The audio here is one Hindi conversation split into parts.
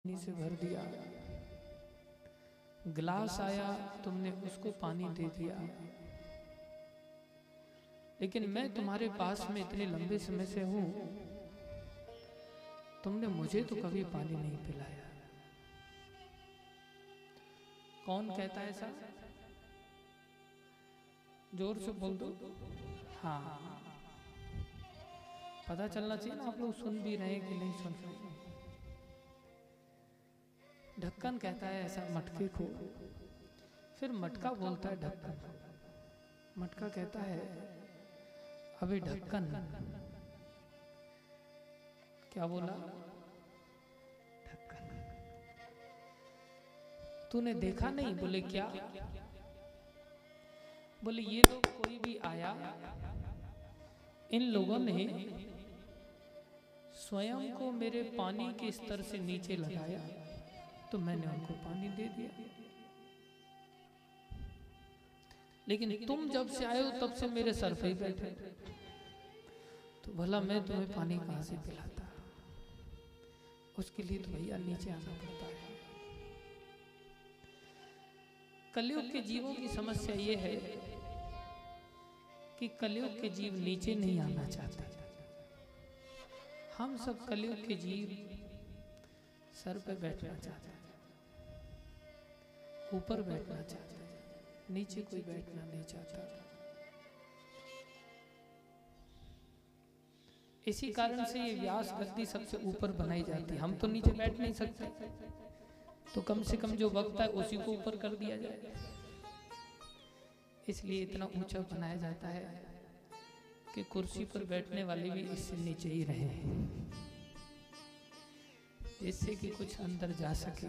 पानी से भर दिया, गिलास आया तुमने उसको पानी दे दिया, लेकिन मैं तुम्हारे पास में इतने लंबे समय से हूं, तुमने मुझे तो कभी पानी नहीं पिलाया। कौन कहता है ऐसा? जोर से बोल दो। हाँ, पता चलना चाहिए ना आप लोग सुन भी रहे हैं कि नहीं सुन रहे। ढक्कन कहता है ऐसा मटके को। फिर मटका बोलता है ढक्कन। मटका कहता है अबे ढक्कन। क्या बोला? ढक्कन। तूने देखा नहीं? बोले क्या? बोले ये लोग कोई भी आया, इन लोगों ने स्वयं को मेरे पानी के स्तर से नीचे लगाया, तो मैंने उनको पानी दे दिया। लेकिन तुम जब से आए हो तब से मेरे सर पे ही बैठे, तो भला मैं तुम्हें पानी कहां से पिलाता? उसके लिए तो भैया नीचे आना पड़ता है। कलयुग के जीवों की समस्या ये है कि कलयुग के जीव नीचे नहीं आना चाहते। हम सब कलयुग के जीव सर पे बैठना चाहते हैं, ऊपर बैठना चाहते हैं, नीचे कोई बैठना नहीं चाहता। इसी कारण से ये व्यास गद्दी सबसे ऊपर बनाई जाती है। हम तो नीचे बैठ नहीं सकते, तो कम से कम जो वक्ता है उसी को ऊपर कर दिया जाए। इसलिए इतना ऊंचा बनाया जाता है कि कुर्सी पर बैठने वाले भी इससे नीचे ही रहे, जिससे कि कुछ अंदर जा सके।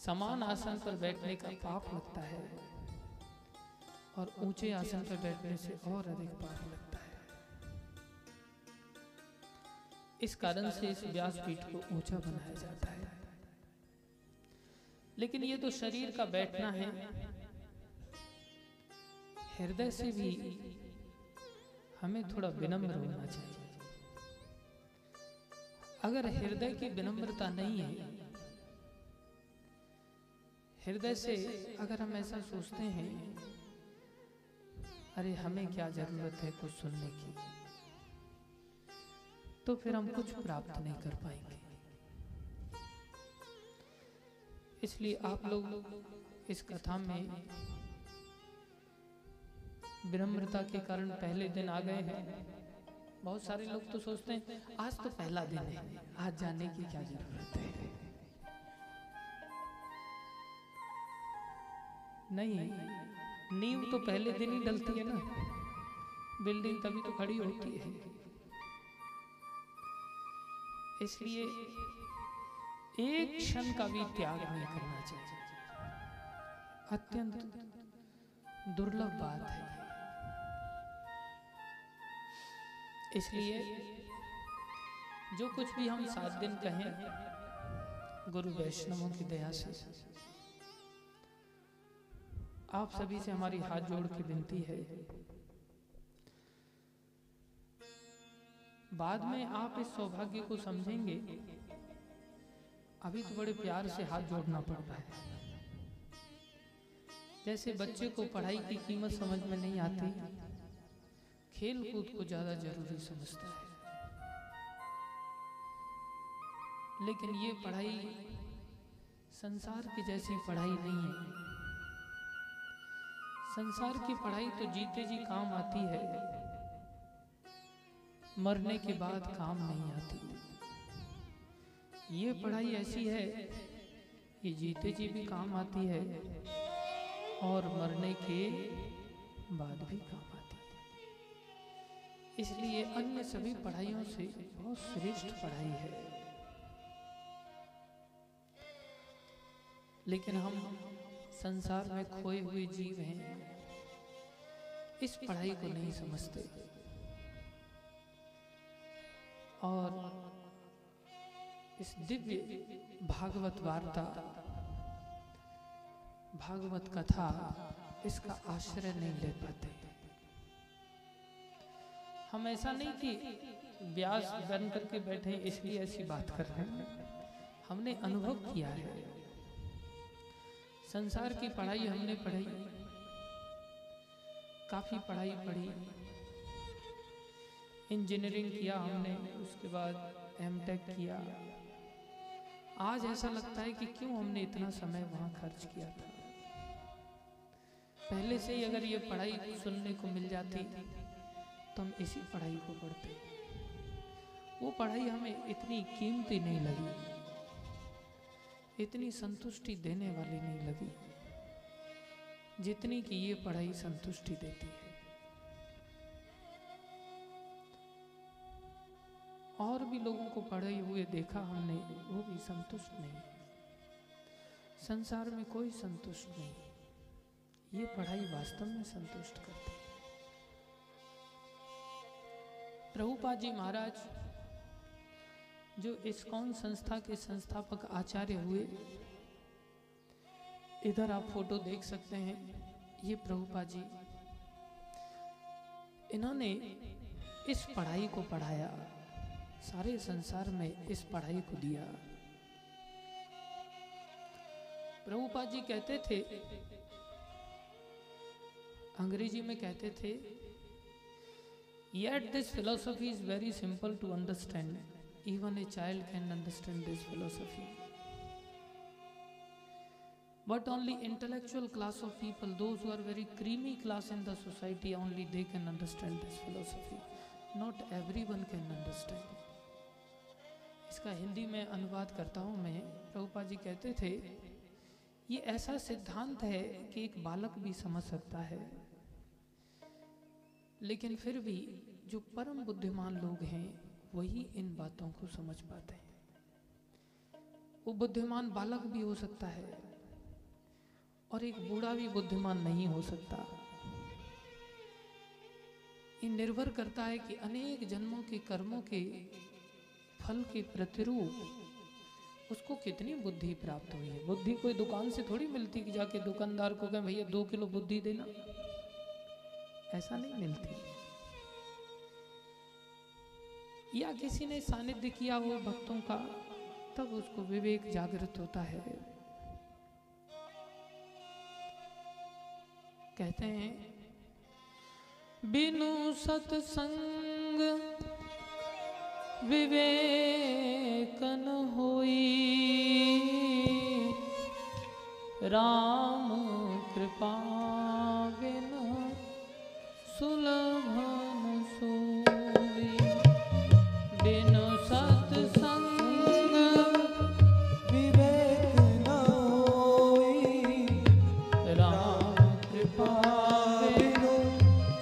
समान आसन पर बैठने का पाप लगता है और ऊंचे आसन पर बैठने से और अधिक पाप लगता है। इस कारण से इस व्यासपीठ को ऊंचा बनाया जाता है। लेकिन ये तो शरीर का बैठना है, हृदय से भी हमें थोड़ा विनम्र होना चाहिए। अगर हृदय की विनम्रता नहीं है, हृदय से अगर हम ऐसा सोचते हैं अरे हमें क्या जरूरत है कुछ सुनने की, तो फिर हम कुछ प्राप्त नहीं कर पाएंगे। इसलिए आप लोग इस कथा में विनम्रता के कारण पहले दिन आ गए हैं। बहुत सारे लोग तो सोचते हैं आज तो पहला दिन है, आज जाने की क्या जरूरत है। नहीं, नींव तो पहले दिन ही डलती है ना, बिल्डिंग तभी तो खड़ी होती है। इसलिए एक क्षण का भी त्याग नहीं करना चाहिए। अत्यंत दुर्लभ बात है। इसलिए जो कुछ भी हम 7 दिन कहें, गुरु वैष्णवों की दया से आप सभी से हमारी हाथ जोड़ के विनती है, बाद में आप इस सौभाग्य को समझेंगे। अभी तो बड़े प्यार से हाथ जोड़ना पड़ता है। जैसे बच्चे को पढ़ाई की कीमत समझ में नहीं आती, खेल कूद को ज्यादा जरूरी समझता है। लेकिन ये पढ़ाई संसार की जैसी पढ़ाई नहीं है। संसार की पढ़ाई तो जीते जी काम आती है, मरने के बाद काम नहीं आती। ये पढ़ाई ऐसी है, ये जीते जी भी काम आती है और मरने के बाद भी काम आती है। इसलिए अन्य सभी पढ़ाइयों से बहुत श्रेष्ठ पढ़ाई है। लेकिन हम संसार में खोए हुए जीव हैं, इस पढ़ाई को नहीं समझते और इस दिव्य भागवत वार्ता, भागवत कथा, इसका आश्रय नहीं ले पाते। हम ऐसा नहीं कि व्यास बन करके बैठे इसलिए ऐसी बात कर रहे हैं, हमने अनुभव किया है। संसार की पढ़ाई हमने पढ़ी, काफी पढ़ाई पढ़ी, इंजीनियरिंग किया हमने, उसके बाद एमटेक किया। आज ऐसा लगता है कि क्यों हमने इतना समय वहां खर्च किया था। पहले से ही अगर ये पढ़ाई सुनने को मिल जाती तो हम इसी पढ़ाई को पढ़ते। वो पढ़ाई हमें इतनी कीमती नहीं लगी, इतनी संतुष्टि देने वाली नहीं लगी जितनी कि ये पढ़ाई संतुष्टि देती है। और भी लोगों को पढ़े हुए देखा हमने, वो भी संतुष्ट नहीं। संसार में कोई संतुष्ट नहीं, ये पढ़ाई वास्तव में संतुष्ट करती है। प्रभुपाद जी महाराज जो इस्कॉन संस्था के संस्थापक आचार्य हुए, इधर आप फोटो देख सकते हैं, ये प्रभुपाद जी, इन्होंने इस पढ़ाई को पढ़ाया, सारे संसार में इस पढ़ाई को दिया। प्रभुपाद जी कहते थे, अंग्रेजी में कहते थे, yet this philosophy is very simple to understand, even a child can understand this philosophy, but only intellectual class of people, those who are very creamy class in the society, only they can understand this philosophy, not everyone can understand। इसका हिंदी में अनुवाद करता हूँ मैं। प्रभुपाद जी कहते थे, ये ऐसा सिद्धांत है कि एक बालक भी समझ सकता है, लेकिन फिर भी जो परम बुद्धिमान लोग हैं वही इन बातों को समझ पाते हैं। वो बुद्धिमान बालक भी हो सकता है और एक बूढ़ा भी बुद्धिमान नहीं हो सकता। ये निर्भर करता है कि अनेक जन्मों के कर्मों के फल के प्रतिरूप उसको कितनी बुद्धि प्राप्त हुई है। बुद्धि कोई दुकान से थोड़ी मिलती कि जाके दुकानदार को कहें भैया 2 किलो बुद्धि देना, ऐसा नहीं मिलती। या किसी ने सानिध्य किया हो भक्तों का, तब उसको विवेक जागृत होता है। कहते हैं, बिनु सत्संग विवेक न होई, राम कृपा बिनु सुलभ न सोई। बिनु सत्संग विवेक न होई, राम कृपा बिनु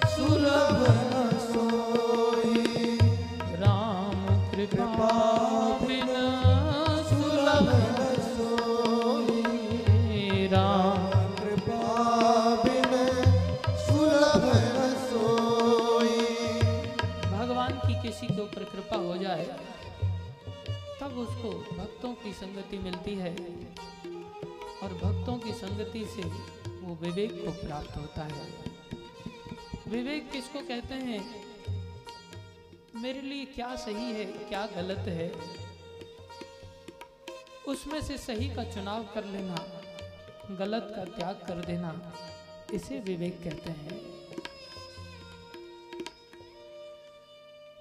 सुलभ न सोई। राम कृपा बिनु सुलभ न सोई, राम कृपा बिनु सुलभ न सोई। भगवान की किसी के ऊपर कृपा हो जाए तब उसको भक्तों की संगति मिलती है, और भक्तों की संगति से वो विवेक को प्राप्त होता है। विवेक किसको कहते हैं? मेरे लिए क्या सही है क्या गलत है, उसमें से सही का चुनाव कर लेना, गलत का त्याग कर देना, इसे विवेक कहते हैं।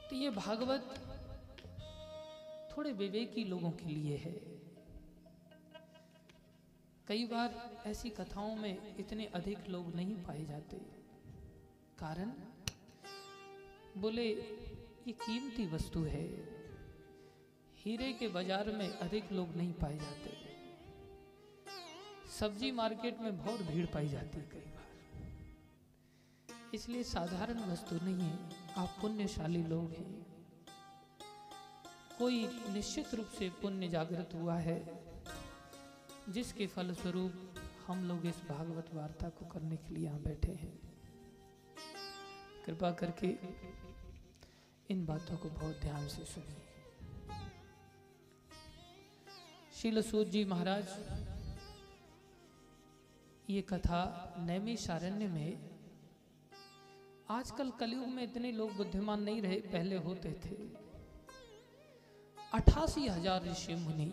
तो ये भागवत थोड़े विवेकी लोगों के लिए है। कई बार ऐसी कथाओं में इतने अधिक लोग नहीं पाए जाते, कारण बोले ये कीमती वस्तु है, हीरे के बाजार में अधिक लोग नहीं पाए जाते। सब्जी मार्केट में बहुत भीड़ पाई जाती है कई बार, इसलिए साधारण वस्तु नहीं है। आप पुण्यशाली लोग हैं, कोई निश्चित रूप से पुण्य जागृत हुआ है, जिसके फलस्वरूप हम लोग इस भागवत वार्ता को करने के लिए यहाँ बैठे हैं। कृपा करके इन बातों को बहुत ध्यान से सुनिए। शील सूत जी महाराज ये कथा नैमिषारण्य में आजकल कलयुग में इतने लोग बुद्धिमान नहीं रहे, पहले होते थे। 88,000 ऋषि मुनि।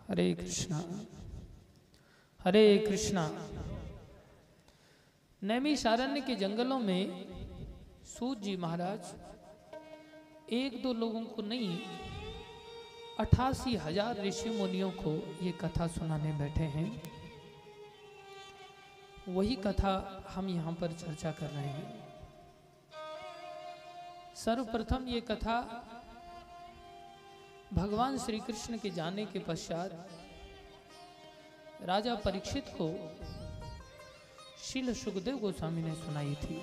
हरे कृष्णा हरे कृष्णा। नैमिषारण्य के जंगलों में सूत जी महाराज एक दो लोगों को नहीं, 88,000 ऋषि मुनियों को ये कथा सुनाने बैठे हैं। वही कथा हम यहाँ पर चर्चा कर रहे हैं। सर्वप्रथम ये कथा भगवान श्री कृष्ण के जाने के पश्चात राजा परीक्षित को श्रील सुखदेव गोस्वामी ने सुनाई थी।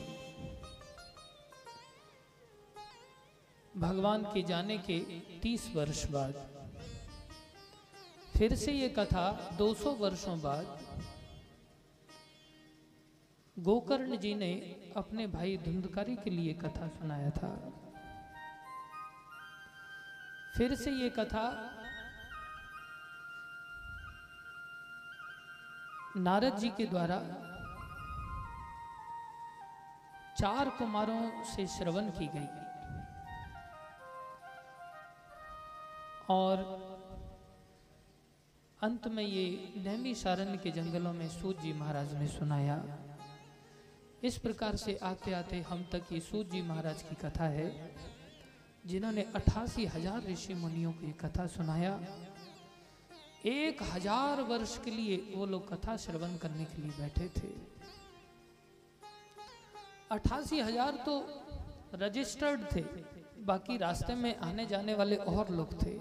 भगवान के जाने के 30 वर्ष बाद फिर से ये कथा 200 वर्षों बाद गोकर्ण जी ने अपने भाई धुंधकारी के लिए कथा सुनाया था। फिर से ये कथा नारद जी के द्वारा 4 कुमारों से श्रवण की गई और अंत में ये नैमिषारण्य के जंगलों में सूत जी महाराज ने सुनाया। इस प्रकार से आते आते हम तक ये सूत जी महाराज की कथा है, जिन्होंने 88,000 ऋषि मुनियों को ये कथा सुनाया। 1000 वर्ष के लिए वो लोग कथा श्रवण करने के लिए बैठे थे। 88,000 तो रजिस्टर्ड थे, बाकी रास्ते में आने जाने वाले और लोग थे।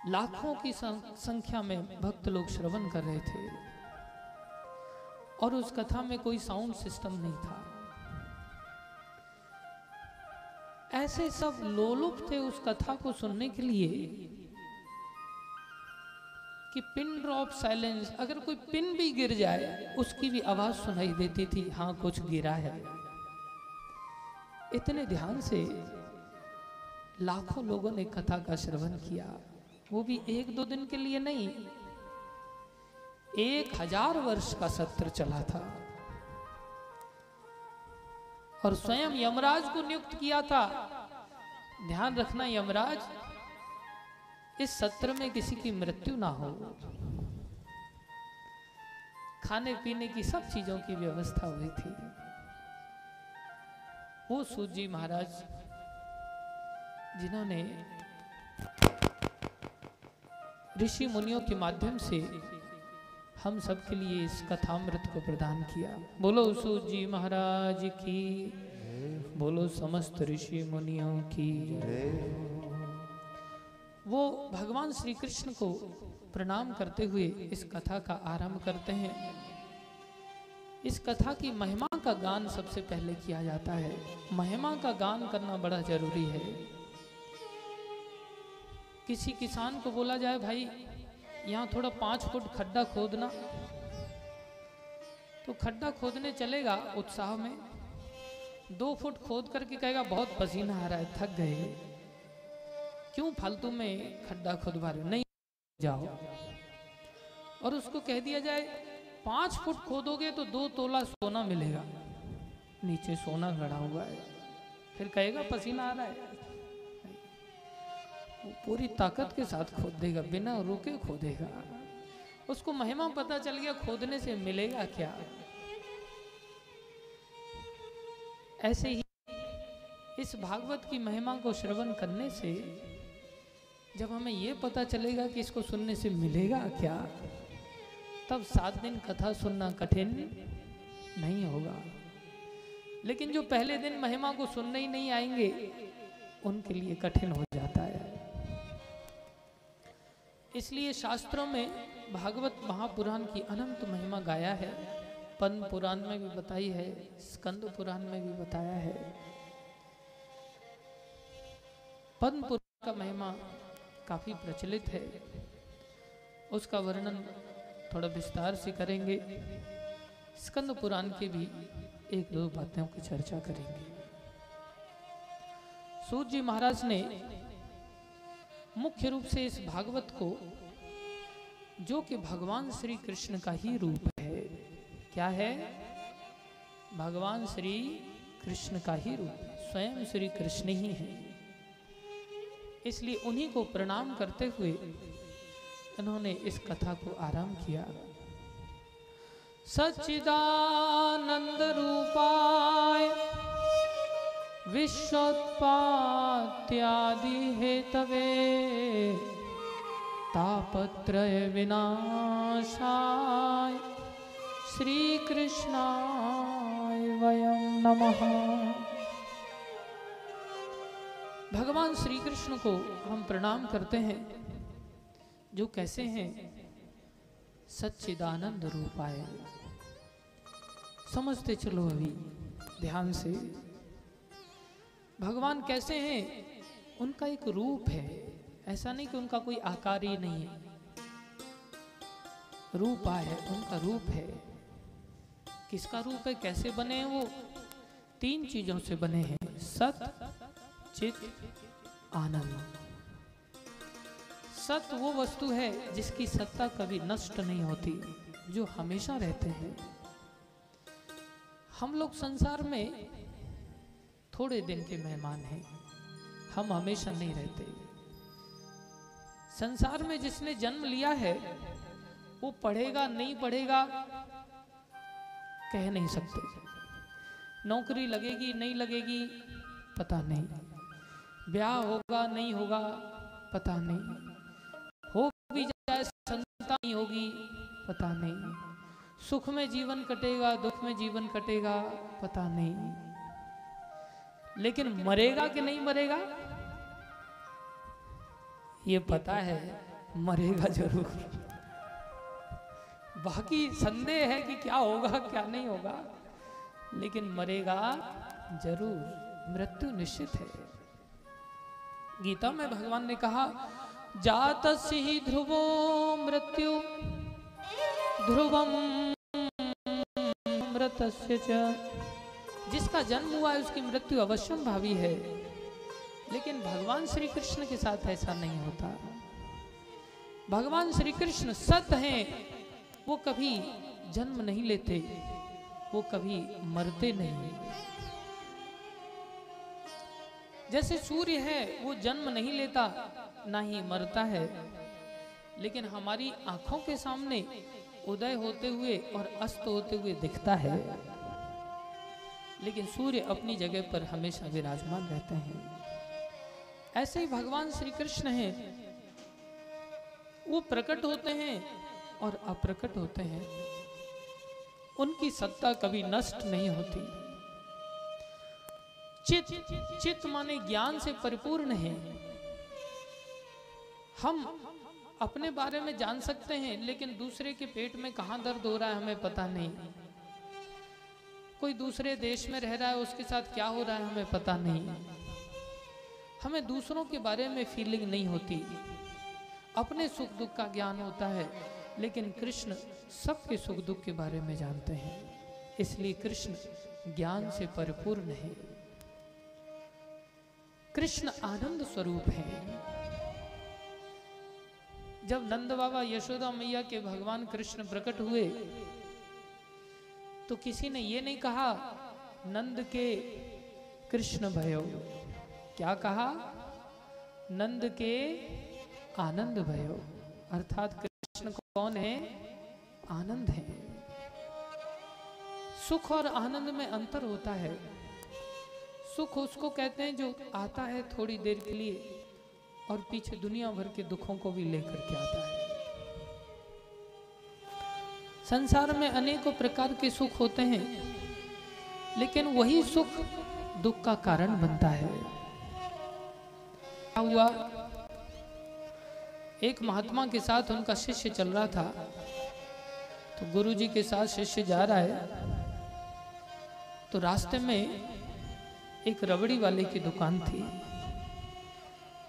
लाखों की संख्या में भक्त लोग श्रवण कर रहे थे और उस कथा में कोई साउंड सिस्टम नहीं था। ऐसे सब लोलुप थे उस कथा को सुनने के लिए कि पिन ड्रॉप साइलेंस, अगर कोई पिन भी गिर जाए उसकी भी आवाज सुनाई देती थी, हाँ कुछ गिरा है। इतने ध्यान से लाखों लोगों ने कथा का श्रवण किया, वो भी 1-2 दिन के लिए नहीं, 1000 वर्ष का सत्र चला था। और स्वयं यमराज को नियुक्त किया था। ध्यान रखना यमराज, इस सत्र में किसी की मृत्यु ना हो। खाने पीने की सब चीजों की व्यवस्था हुई थी। वो सूत जी महाराज जिन्होंने ऋषि मुनियों के माध्यम से हम सब के लिए इस कथामृत को प्रदान किया। बोलो सूत जी महाराज की, बोलो समस्त ऋषि मुनियों की। वो भगवान श्री कृष्ण को प्रणाम करते हुए इस कथा का आरंभ करते हैं। इस कथा की महिमा का गान सबसे पहले किया जाता है। महिमा का गान करना बड़ा जरूरी है। किसी किसान को बोला जाए भाई यहाँ थोड़ा 5 फुट खड्डा खोदना, तो खड्डा खोदने चलेगा उत्साह में। 2 फुट खोद करके कहेगा बहुत पसीना आ रहा है, थक गए, क्यों फालतू में खड्डा खुदवा रहे हो, नहीं जाओ। और उसको कह दिया जाए 5 फुट खोदोगे तो 2 तोला सोना मिलेगा, नीचे सोना गड़ा हुआ है, फिर कहेगा पसीना आ रहा है। वो पूरी ताकत के साथ खोद देगा, बिना रुके खोदेगा। उसको महिमा पता चल गया खोदने से मिलेगा क्या। ऐसे ही इस भागवत की महिमा को श्रवण करने से जब हमें यह पता चलेगा कि इसको सुनने से मिलेगा क्या, तब 7 दिन कथा सुनना कठिन नहीं होगा। लेकिन जो पहले दिन महिमा को सुनने ही नहीं आएंगे, उनके लिए कठिन हो जाता है। इसलिए शास्त्रों में भागवत महापुराण की अनंत महिमा गाया है। पद्म पुराण में भी बताई है, स्कंद पुराण में भी बताया है। पद्म पुराण का महिमा काफी प्रचलित है, उसका वर्णन थोड़ा विस्तार से करेंगे। स्कंद पुराण के भी एक दो बातों की चर्चा करेंगे। सूत जी महाराज ने मुख्य रूप से इस भागवत को, जो कि भगवान श्री कृष्ण का ही रूप है, क्या है? भगवान श्री कृष्ण का ही रूप, स्वयं श्री कृष्ण ही है। इसलिए उन्हीं को प्रणाम करते हुए इन्होंने इस कथा को आरंभ किया। सच्चिदानंद रूपाय विश्वोत्पत्त्यादि हेतवे तापत्रय विनाशाय श्री कृष्णाय वयं नमः। भगवान श्री कृष्ण को हम प्रणाम करते हैं, जो कैसे हैं? सच्चिदानंद रूपाय। समझते चलो अभी ध्यान से। भगवान कैसे हैं? उनका एक रूप है, ऐसा नहीं कि उनका कोई आकार ही नहीं है। रूप है, उनका रूप है। किसका रूप है? कैसे बने हैं वो? 3 चीजों से बने हैं, सत, चित, आनंद। सत वो वस्तु है जिसकी सत्ता कभी नष्ट नहीं होती, जो हमेशा रहते हैं। हम लोग संसार में थोड़े दिन के मेहमान हैं, हम हमेशा नहीं रहते। संसार में जिसने जन्म लिया है वो पढ़ेगा नहीं पढ़ेगा कह नहीं सकते। नौकरी लगेगी नहीं लगेगी पता नहीं, ब्याह होगा नहीं होगा पता नहीं, हो भी जाए संतान नहीं होगी पता नहीं, सुख में जीवन कटेगा दुख में जीवन कटेगा पता नहीं, लेकिन मरेगा कि नहीं मरेगा ये पता है, मरेगा जरूर। बाकी संदेह है कि क्या होगा क्या नहीं होगा, लेकिन मरेगा जरूर, मृत्यु निश्चित है। गीता में भगवान ने कहा, जातस्य ही ध्रुवो मृत्यु ध्रुवम मृतस्य च। जिसका जन्म हुआ है उसकी मृत्यु अवश्यम भावी है, लेकिन भगवान श्री कृष्ण के साथ ऐसा नहीं होता। भगवान श्री कृष्ण सत हैं, वो कभी जन्म नहीं लेते, वो कभी मरते नहीं। जैसे सूर्य है वो जन्म नहीं लेता ना ही मरता है, लेकिन हमारी आंखों के सामने उदय होते हुए और अस्त होते हुए दिखता है, लेकिन सूर्य अपनी जगह पर हमेशा विराजमान रहते हैं। ऐसे ही भगवान श्री कृष्ण हैं, वो प्रकट होते हैं और अप्रकट होते हैं, उनकी सत्ता कभी नष्ट नहीं होती। चित माने ज्ञान से परिपूर्ण है। हम अपने बारे में जान सकते हैं, लेकिन दूसरे के पेट में कहां दर्द हो रहा है हमें पता नहीं। कोई दूसरे देश में रह रहा है, उसके साथ क्या हो रहा है हमें पता नहीं। हमें दूसरों के बारे में फीलिंग नहीं होती, अपने सुख दुख का ज्ञान होता है, लेकिन कृष्ण सबके सुख दुख के बारे में जानते हैं। इसलिए कृष्ण ज्ञान से परिपूर्ण है। कृष्ण आनंद स्वरूप है। जब नंद बाबा यशोदा मैया के भगवान कृष्ण प्रकट हुए तो किसी ने ये नहीं कहा नंद के कृष्ण भयो, क्या कहा? नंद के आनंद भयो। अर्थात कृष्ण कौन है? आनंद है। सुख और आनंद में अंतर होता है। सुख उसको कहते हैं जो आता है थोड़ी देर के लिए और पीछे दुनिया भर के दुखों को भी लेकर के आता है। संसार में अनेकों प्रकार के सुख होते हैं, लेकिन वही सुख दुख का कारण बनता है। क्या हुआ? एक महात्मा के साथ उनका शिष्य चल रहा था, तो गुरुजी के साथ शिष्य जा रहा है, तो रास्ते में एक रबड़ी वाले की दुकान थी।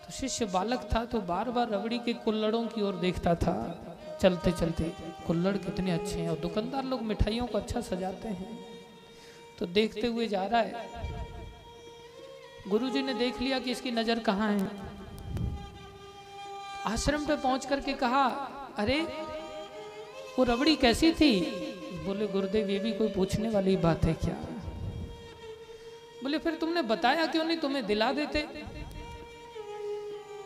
तो शिष्य बालक था, तो बार बार रबड़ी के कुल्हड़ों की ओर देखता था। चलते चलते कुल्हड़ कितने अच्छे हैं, और दुकानदार लोग मिठाइयों को अच्छा सजाते हैं, तो देखते हुए जा रहा है। गुरुजी ने देख लिया कि इसकी नजर कहाँ है। आश्रम पे पहुंच करके कहा, अरे वो रबड़ी कैसी थी? बोले गुरुदेव ये भी कोई पूछने वाली बात है क्या? बोले फिर तुमने बताया क्यों नहीं, तुम्हें दिला देते।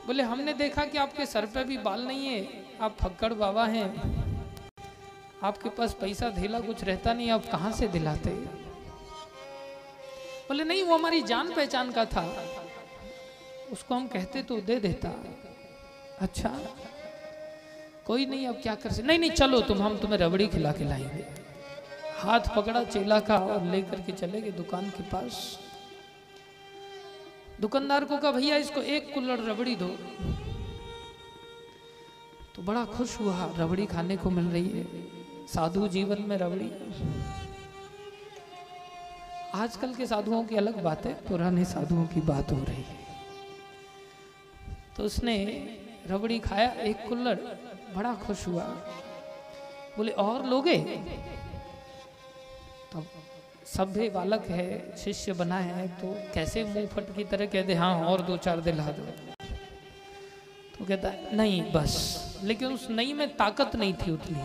बोले हमने देखा कि आपके सर पे भी बाल नहीं है, आप फक्कड़ बाबा हैं, आपके पास पैसा धेला कुछ रहता नहीं, आप कहां से दिलाते? बोले नहीं वो हमारी जान पहचान का था, उसको हम कहते तो दे देता। अच्छा कोई नहीं, अब क्या कर सकते? नहीं नहीं चलो हम तुम्हें रबड़ी खिला के लाएंगे। हाथ पकड़ा चेला का और लेकर के चले गए दुकान के पास। दुकानदार को कहा भैया इसको एक कुल्हड़ रबड़ी दो। तो बड़ा खुश हुआ, रबड़ी खाने को मिल रही है, साधु जीवन में रबड़ी। आजकल के साधुओं की अलग बात है, पुराने साधुओं की बात हो रही है। तो उसने रबड़ी खाया एक कुल्हड़, बड़ा खुश हुआ। बोले और लोगे? तो सभ्य बालक है, शिष्य बना है, तो कैसे मुंह फट की तरह कहते हाँ और दो चार दिला दो। तो कहता नहीं बस, लेकिन उस नहीं में ताकत नहीं थी उतनी।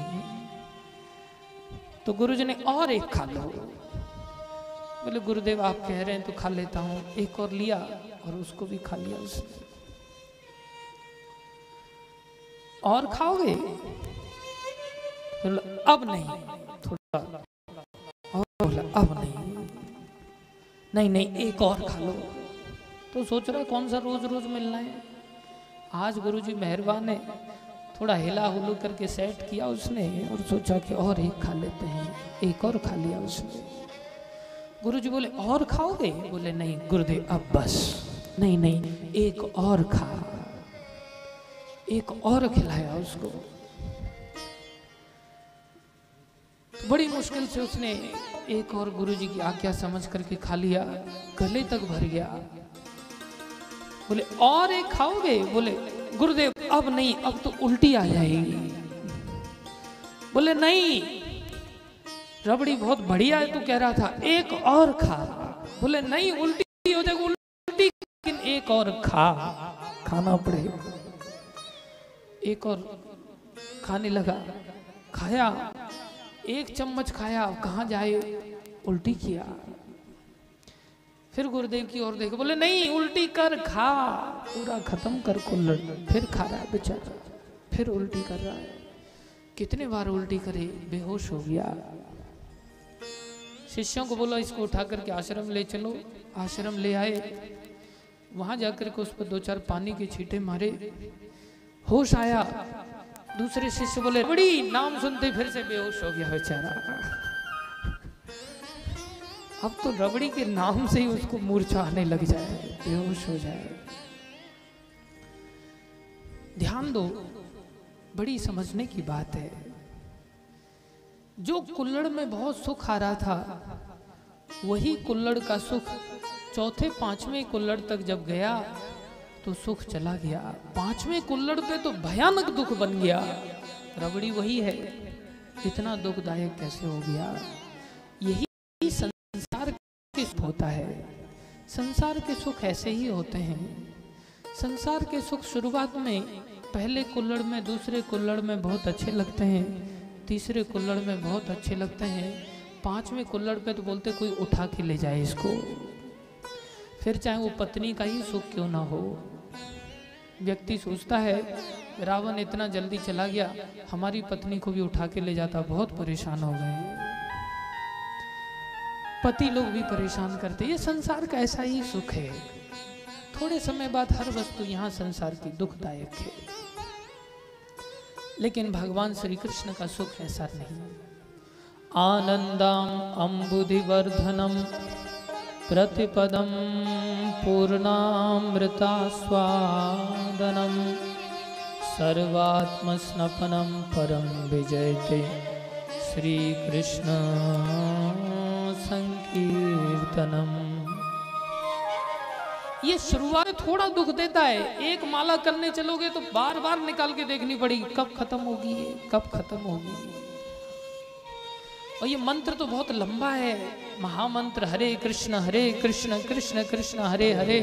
तो गुरुजी ने और एक खा लो। बोले गुरुदेव आप कह रहे हैं तो खा लेता हूं। एक और लिया और उसको भी खा लिया उसने। और खाओगे? अब नहीं, थोड़ा और बोला अब नहीं नहीं एक और खा लो। तो सोच रहा कौन सा रोज रोज मिलना है। आज गुरुजी मेहरबान है, थोड़ा हिला हुलू करके सेट किया उसने और सोचा कि और एक खा लेते हैं। एक और खा लिया उसने। गुरुजी बोले और खाओगे? बोले नहीं गुरुदेव अब बस। नहीं एक और खा। एक और खिलाया उसको। बड़ी मुश्किल से उसने एक और गुरुजी की आज्ञा समझ करके खा लिया, गले तक भर गया। बोले और एक खाओगे? बोले गुरुदेव अब नहीं, अब तो उल्टी आ जाएगी। बोले नहीं रबड़ी बहुत बढ़िया है, तू कह रहा था एक और खा। बोले नहीं उल्टी हो जाएगी, उल्टी लेकिन एक और खा, खाना पड़ेगा। एक और खाने लगा, खाया, एक चम्मच खाया, कहाँ जाए उल्टी किया। फिर गुरुदेव की ओर देखे, बोले नहीं उल्टी कर, खा, पूरा खत्म कर कुल्हड़। फिर खा रहा है बेचारा, फिर उल्टी कर रहा है। कितने बार उल्टी करे, बेहोश हो गया। शिष्यों को बोला इसको उठा करके आश्रम ले चलो। आश्रम ले आए, वहां जाकर के उस पर दो चार पानी के छींटे मारे, होश आया। दूसरे शिष्य बोले बड़ी, नाम सुनते फिर से बेहोश हो गया बेचारा। अब तो रबड़ी के नाम से ही उसको मूर्छा आने लग जाए, बेहोश हो जाए। ध्यान दो, बड़ी समझने की बात है। जो कुल्हड़ में बहुत सुख आ रहा था, वही कुल्हड़ का सुख चौथे पांचवें कुल्हड़ तक जब गया तो सुख चला गया। पांचवें कुल्हड़ पे तो भयानक दुख बन गया। रबड़ी वही है, इतना दुखदायक कैसे हो गया? यही संसार के सुख होता है। संसार के सुख ऐसे ही होते हैं। संसार के सुख शुरुआत में पहले कुल्हड़ में, दूसरे कुल्हड़ में बहुत अच्छे लगते हैं, तीसरे कुल्हड़ में बहुत अच्छे लगते हैं, पांचवें कुल्हड़ पे तो बोलते कोई उठा के ले जाए इसको। फिर चाहे वो पत्नी का ही सुख क्यों ना हो। व्यक्ति सोचता है रावण इतना जल्दी चला गया, हमारी पत्नी को भी उठा के ले जाता, बहुत परेशान हो गए। पति लोग भी परेशान करते। ये संसार का ऐसा ही सुख है। थोड़े समय बाद हर वस्तु यहाँ संसार की दुखदायक है, लेकिन भगवान श्री कृष्ण का सुख ऐसा नहीं। आनंदम अम्बुधिवर्धनम प्रतिपदम पूर्णामृता स्वादनम सर्वात्मस्नपनं परम विजयते श्री कृष्ण संकीर्तनम। ये शुरुआत थोड़ा दुख देता है, एक माला करने चलोगे तो बार बार निकाल के देखनी पड़ेगी कब खत्म होगी, कब खत्म होगी। और ये मंत्र तो बहुत लंबा है, महामंत्र हरे कृष्ण कृष्ण कृष्ण हरे हरे।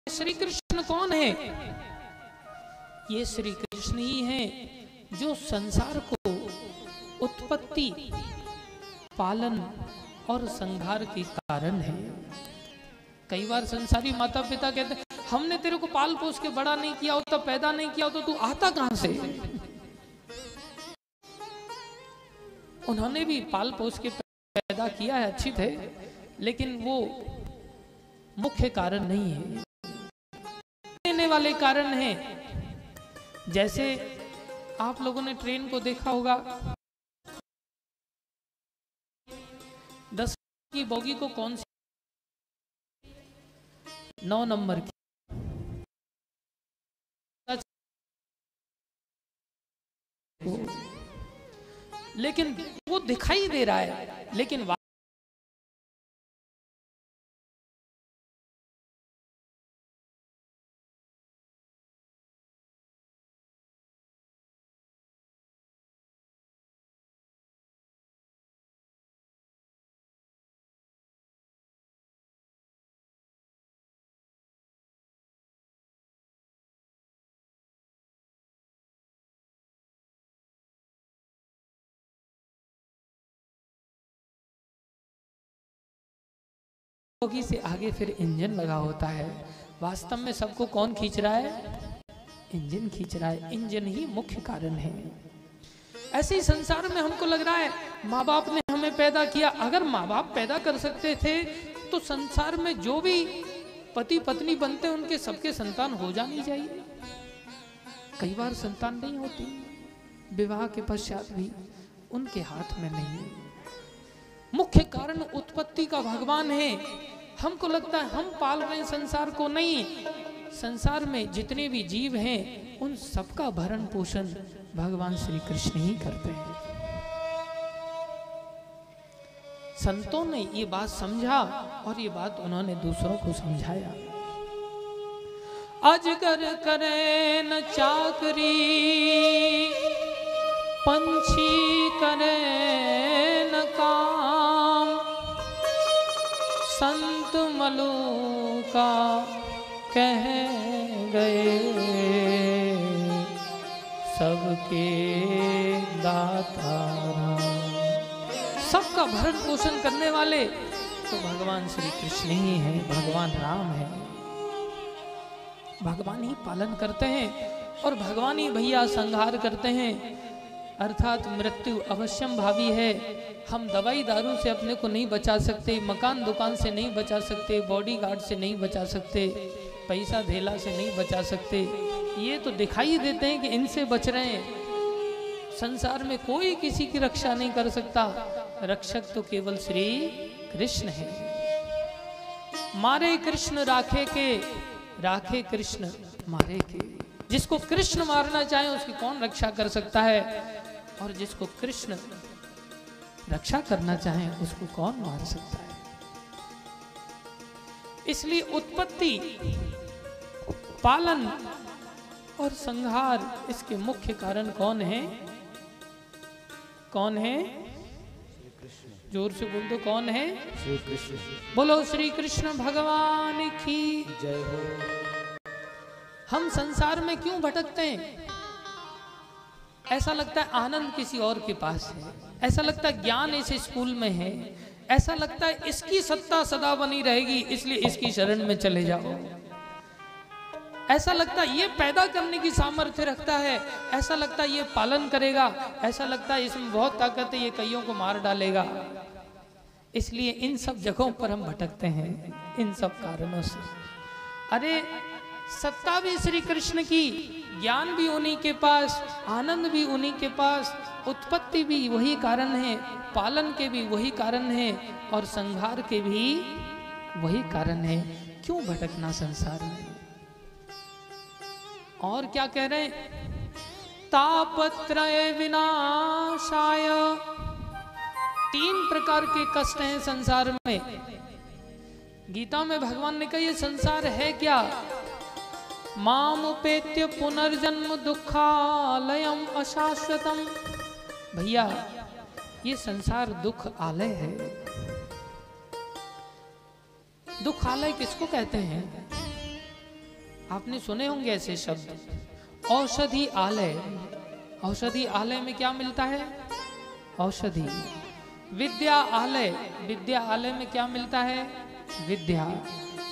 श्री कृष्ण कौन है? ये श्री कृष्ण ही हैं जो संसार को उत्पत्ति, पालन और संहार के कारण है। कई बार संसारी माता पिता कहते हैं हमने तेरे को पाल पोस के बड़ा नहीं किया होता, पैदा नहीं किया होता, तू आता कहां से? उन्होंने भी पाल पोस के पैदा किया है, अच्छी थे, लेकिन वो मुख्य कारण नहीं है, देने वाले कारण है। जैसे आप लोगों ने ट्रेन को देखा होगा, 10 की बोगी को कौन सी 9 नंबर की, लेकिन वो दिखाई दे रहा है, लेकिन बोगी से आगे फिर इंजन लगा होता है। वास्तव में सबको कौन खींच रहा है? इंजन खींच रहा है। इंजन ही मुख्य कारण है। ऐसे ही संसार में हमको लग रहा है माँ बाप ने हमें पैदा किया। अगर माँ बाप पैदा कर सकते थे तो संसार में जो भी पति पत्नी बनते उनके सबके संतान हो जानी चाहिए। कई बार संतान नहीं होती, विवाह के पश्चात भी उनके हाथ में नहीं है। मुख्य कारण उत्पत्ति का भगवान है। हमको लगता है हम पाल रहे हैं संसार को, नहीं। संसार में जितने भी जीव हैं उन सबका भरण पोषण भगवान श्री कृष्ण ही करते हैं। संतों ने ये बात समझा और ये बात उन्होंने दूसरों को समझाया। अजगर करे न चाकरी, पंछी करे न काम, संत मलूका कह गए सबके दाता राम। सबका भरण पोषण करने वाले तो भगवान श्री कृष्ण ही हैं, भगवान राम है। भगवान ही पालन करते हैं और भगवान ही भैया संहार करते हैं। अर्थात मृत्यु अवश्यम भावी है। हम दवाई दारू से अपने को नहीं बचा सकते, मकान दुकान से नहीं बचा सकते, बॉडीगार्ड से नहीं बचा सकते, पैसा धेला से नहीं बचा सकते। ये तो दिखाई देते हैं कि इनसे बच रहे हैं। संसार में कोई किसी की रक्षा नहीं कर सकता। रक्षक तो केवल श्री कृष्ण है। मारे कृष्ण राखे के, राखे कृष्ण मारे के। जिसको कृष्ण मारना चाहे उसकी कौन रक्षा कर सकता है, और जिसको कृष्ण रक्षा करना चाहे उसको कौन मार सकता है। इसलिए उत्पत्ति, पालन और संहार इसके मुख्य कारण कौन है? कौन है? जोर से बोल दो, कौन है? श्री कृष्ण। बोलो श्री कृष्ण भगवान की जय हो। हम संसार में क्यों भटकते हैं? ऐसा लगता है आनंद किसी और के पास है, ऐसा लगता है ज्ञान इस स्कूल में है, ऐसा लगता है इसकी सत्ता सदा बनी रहेगी इसलिए इसकी शरण में चले जाओ, ऐसा लगता है ये पैदा करने की सामर्थ्य रखता है, ऐसा लगता है ये पालन करेगा, ऐसा लगता है इसमें बहुत ताकत है, ये कईयों को मार डालेगा। इसलिए इन सब जगहों पर हम भटकते हैं, इन सब कारणों से। अरे सत्ता भी श्री कृष्ण की, ज्ञान भी उन्हीं के पास, आनंद भी उन्हीं के पास, उत्पत्ति भी वही कारण है, पालन के भी वही कारण है और संहार के भी वही कारण है। क्यों भटकना संसार में? और क्या कह रहे हैं? तापत्रय विनाशाय। 3 प्रकार के कष्ट हैं संसार में। गीता में भगवान ने कहा ये संसार है क्या? माम उपेत्य पुनर्जन्म दुखालयम अशाश्वतम। भैया ये संसार दुख आलय है। दुख आलय किसको कहते हैं? आपने सुने होंगे ऐसे शब्द। औषधि आलय। औषधि आलय में क्या मिलता है? औषधि। विद्या आलय, विद्या आलय में क्या मिलता है? विद्या।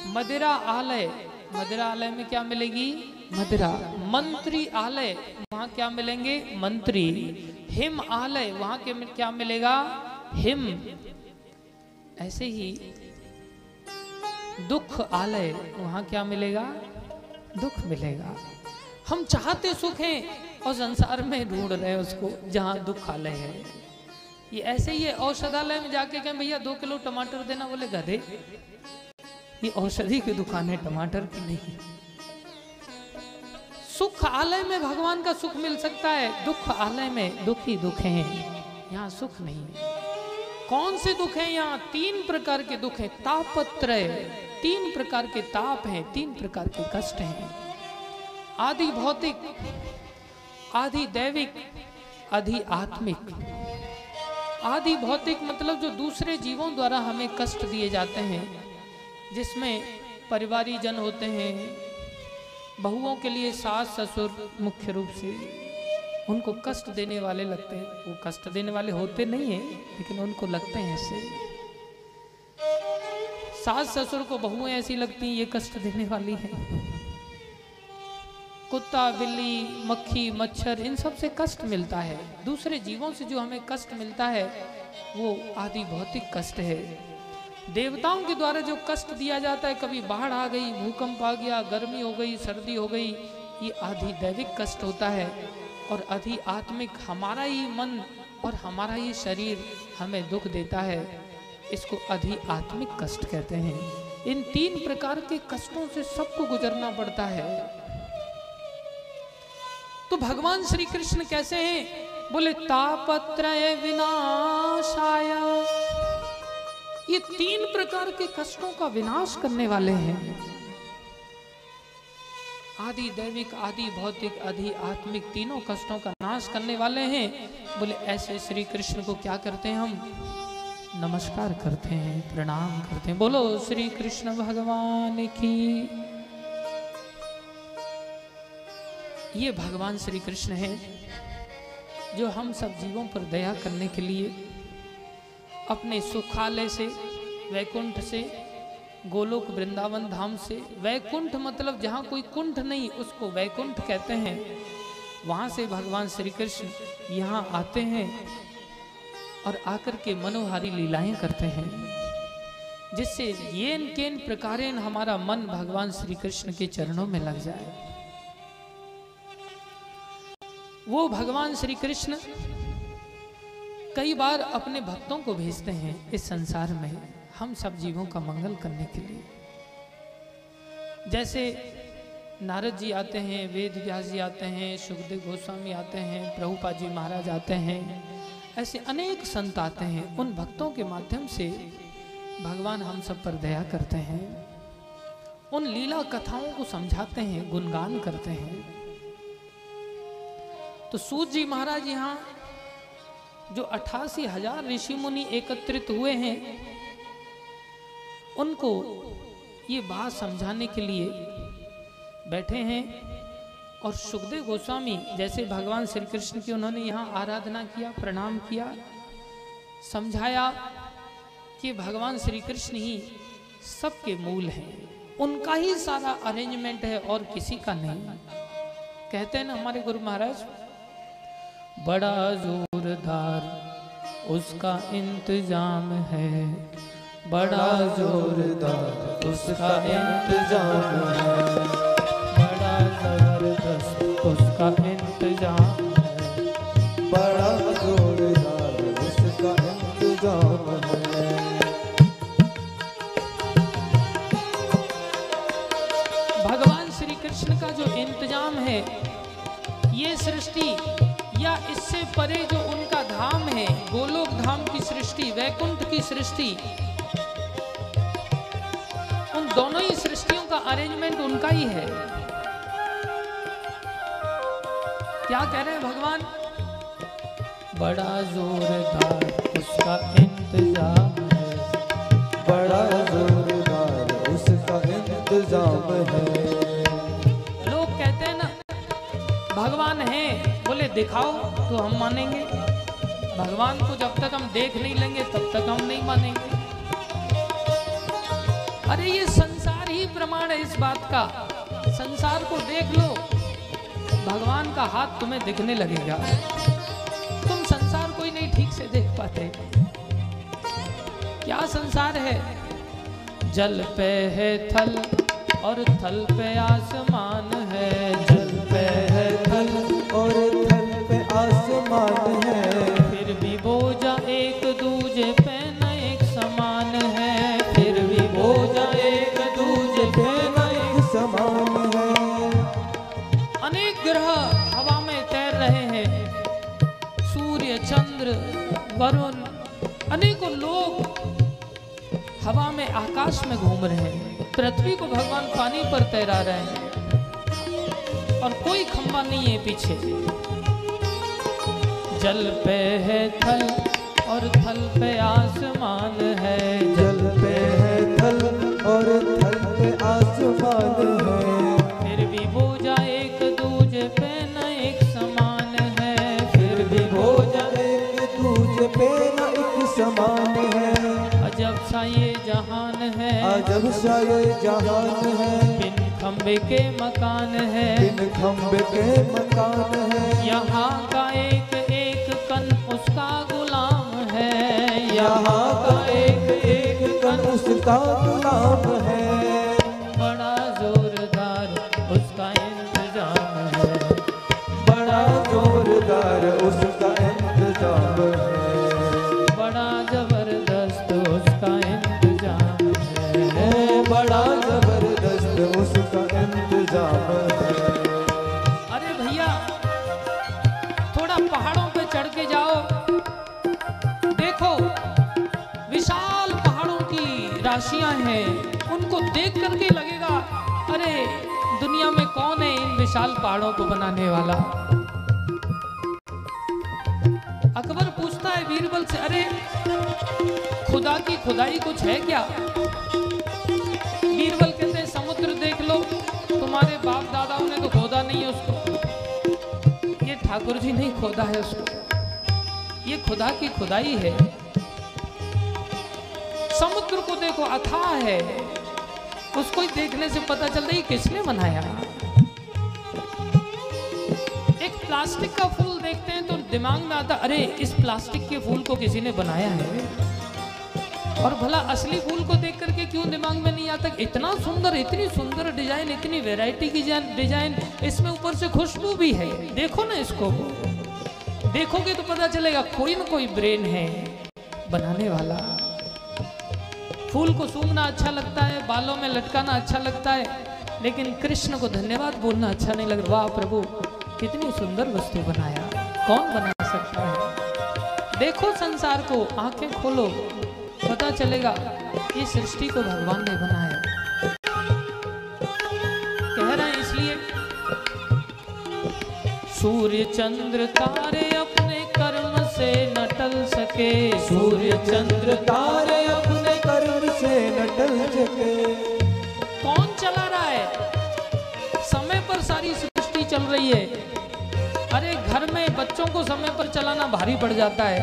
मदिरा आलय, मदिरा आलय में क्या मिलेगी? मदिरा। मंत्री आलय, वहां क्या मिलेंगे? मंत्री। हिम आलय, वहां के क्या मिलेगा? हिम। ऐसे ही दुख आलय, वहां क्या मिलेगा? दुख मिलेगा। हम चाहते सुख हैं और संसार में ढूंढ रहे हैं उसको जहां दुख आलय है। ये ऐसे ही है। औषधालय में जाके कहें भैया 2 किलो टमाटर देना, बोले गधे, ये औषधि की दुकान है, टमाटर की नहीं। सुख आलय में भगवान का सुख मिल सकता है, दुख आलय में दुख ही दुख है, यहाँ सुख नहीं है। कौन से दुख है? यहाँ 3 प्रकार के दुख है। तापत्रय, 3 प्रकार के ताप हैं, 3 प्रकार के कष्ट हैं। आदि भौतिक, आदि दैविक, आदि आत्मिक। आदि भौतिक मतलब जो दूसरे जीवों द्वारा हमें कष्ट दिए जाते हैं, जिसमें परिवारी जन होते हैं, बहुओं के लिए सास ससुर मुख्य रूप से उनको कष्ट देने वाले लगते हैं। वो कष्ट देने वाले होते नहीं हैं, लेकिन उनको लगते हैं ऐसे। सास ससुर को बहुएं ऐसी लगती हैं ये कष्ट देने वाली हैं। कुत्ता, बिल्ली, मक्खी, मच्छर, इन सब से कष्ट मिलता है। दूसरे जीवों से जो हमें कष्ट मिलता है वो आदि भौतिक कष्ट है। देवताओं के द्वारा जो कष्ट दिया जाता है, कभी बाढ़ आ गई, भूकंप आ गया, गर्मी हो गई, सर्दी हो गई, ये आदि दैविक कष्ट होता है। और आदि आत्मिक, हमारा ही मन और हमारा ही शरीर हमें दुख देता है, इसको आदि आत्मिक कष्ट कहते हैं। इन 3 प्रकार के कष्टों से सबको गुजरना पड़ता है। तो भगवान श्री कृष्ण कैसे हैं? बोले तापत्रय विनाशाय। ये 3 प्रकार के कष्टों का विनाश करने वाले हैं। आदि दैविक, आदि भौतिक, आदि आत्मिक, तीनों कष्टों का नाश करने वाले हैं। बोले ऐसे श्री कृष्ण को क्या करते हैं? हम नमस्कार करते हैं, प्रणाम करते हैं। बोलो श्री कृष्ण भगवान की। ये भगवान श्री कृष्ण हैं जो हम सब जीवों पर दया करने के लिए अपने सुखालय से, वैकुंठ से, गोलोक वृंदावन धाम से, वैकुंठ मतलब जहाँ कोई कुंठ नहीं उसको वैकुंठ कहते हैं, वहाँ से भगवान श्री कृष्ण यहाँ आते हैं और आकर के मनोहारी लीलाएं करते हैं, जिससे येन केन प्रकारेण हमारा मन भगवान श्री कृष्ण के चरणों में लग जाए। वो भगवान श्री कृष्ण कई बार अपने भक्तों को भेजते हैं इस संसार में हम सब जीवों का मंगल करने के लिए। जैसे नारद जी आते हैं, वेद व्यास जी आते हैं, सुखदेव गोस्वामी आते हैं, प्रभुपाद जी महाराज आते हैं, ऐसे अनेक संत आते हैं। उन भक्तों के माध्यम से भगवान हम सब पर दया करते हैं, उन लीला कथाओं को समझाते हैं, गुणगान करते हैं। तो सूत जी महाराज यहाँ जो 88,000 ऋषि मुनि एकत्रित हुए हैं, उनको ये बात समझाने के लिए बैठे हैं। और सुखदेव गोस्वामी जैसे भगवान श्री कृष्ण की उन्होंने यहाँ आराधना किया, प्रणाम किया, समझाया कि भगवान श्री कृष्ण ही सबके मूल हैं, उनका ही सारा अरेंजमेंट है और किसी का नहीं। कहते हैं ना हमारे गुरु महाराज, बड़ा जोरदार उसका इंतजाम है, बड़ा जोरदार उसका इंतजाम है, बड़ा जबरदस्त उसका इंतजाम है, बड़ा जोरदार उसका इंतजाम है। भगवान श्री कृष्ण का जो इंतजाम है, ये सृष्टि या इससे परे जो उनका धाम है, गोलोक धाम की सृष्टि, वैकुंठ की सृष्टि, उन दोनों ही सृष्टियों का अरेंजमेंट उनका ही है। क्या कह रहे हैं भगवान? बड़ा जोरदार उसका इंतजाम है, बड़ा जोरदार उसका इंतजाम है। लोग कहते हैं ना भगवान है, बोले दिखाओ तो हम मानेंगे। भगवान को जब तक हम देख नहीं लेंगे तब तक हम नहीं मानेंगे। अरे ये संसार ही प्रमाण है इस बात का। संसार को देख लो, भगवान का हाथ तुम्हें दिखने लगेगा। तुम संसार को ही नहीं ठीक से देख पाते। क्या संसार है? जल पे है थल और थल पे आसमान है। जल पे है थल और थल पे आसमान है। फिर भी बोझा एक दूजे पे न एक समान है। फिर भी बोझा एक दूजे पे न एक समान है। अनेक ग्रह हवा में तैर रहे हैं, सूर्य चंद्र वरुण, अनेकों लोग हवा में आकाश में घूम रहे हैं। पृथ्वी को भगवान पानी पर तैरा रहे हैं और कोई खंभा नहीं है पीछे। जल पे है थल और थल पे आसमान है। जल पे है थल और थल पे आसमान है। फिर भी बोझा एक दूजे पे न एक समान है। फिर भी बोझा एक दूजे पे न एक समान है। अजब सा ये जहान है, अजब सा ये जहान है। बिन खंबे के मकान है, बिन खंबे के मकान है। यहाँ का एक एक कण उसका गुलाम है। यहाँ का एक एक कण उसका गुलाम है। बड़ा जोरदार उसका इंतजाम है। बड़ा जोरदार उसका इंतजाम है। बड़ा जबरदस्त उसका इंतजाम है। बड़ा जबरदस्त उसका इंतजाम है। अरे भैया, थोड़ा पहाड़ों पे चढ़ के जाओ, देखो विशाल पहाड़ों की राशियां हैं। उनको देख करके लगेगा अरे दुनिया में कौन है इन विशाल पहाड़ों को बनाने वाला। अकबर पूछता है बीरबल से, अरे खुदा की खुदाई कुछ है क्या? बीरबल कहते हैं समुद्र देख लो, तुम्हारे बाप दादाओं ने तो खोदा नहीं है उसको, ये ठाकुर जी ने खोदा है उसको, ये खुदा की खुदाई है। समुद्र को देखो अथाह है, उसको ही देखने से पता चलता है किसने बनाया। एक प्लास्टिक का फूल देखते हैं तो दिमाग में आता अरे इस प्लास्टिक के फूल को किसी ने बनाया है। और भला असली फूल को देख करके क्यों दिमाग में नहीं आता इतना सुंदर, इतनी सुंदर डिजाइन, इतनी वैरायटी की डिजाइन, इसमें ऊपर से खुशबू भी है। देखो ना, इसको देखोगे तो पता चलेगा कोई ना कोई ब्रेन है बनाने वाला। फूल को सूंघना अच्छा लगता है, बालों में लटकाना अच्छा लगता है, लेकिन कृष्ण को धन्यवाद बोलना अच्छा नहीं लगता। वाह प्रभु, कितनी सुंदर वस्तु बनाया, कौन बना सकता है। देखो संसार को, आंखें खोलो, पता चलेगा ये सृष्टि को भगवान ने बनाया। कह रहे हैं इसलिए सूर्य चंद्र तारे अपने कर्म से न टल सके। सूर्य चंद्र तारे अपने कर्म से न टल सके। कौन चला रहा है? समय पर सारी सृष्टि चल रही है। अरे घर में बच्चों को समय पर चलाना भारी पड़ जाता है,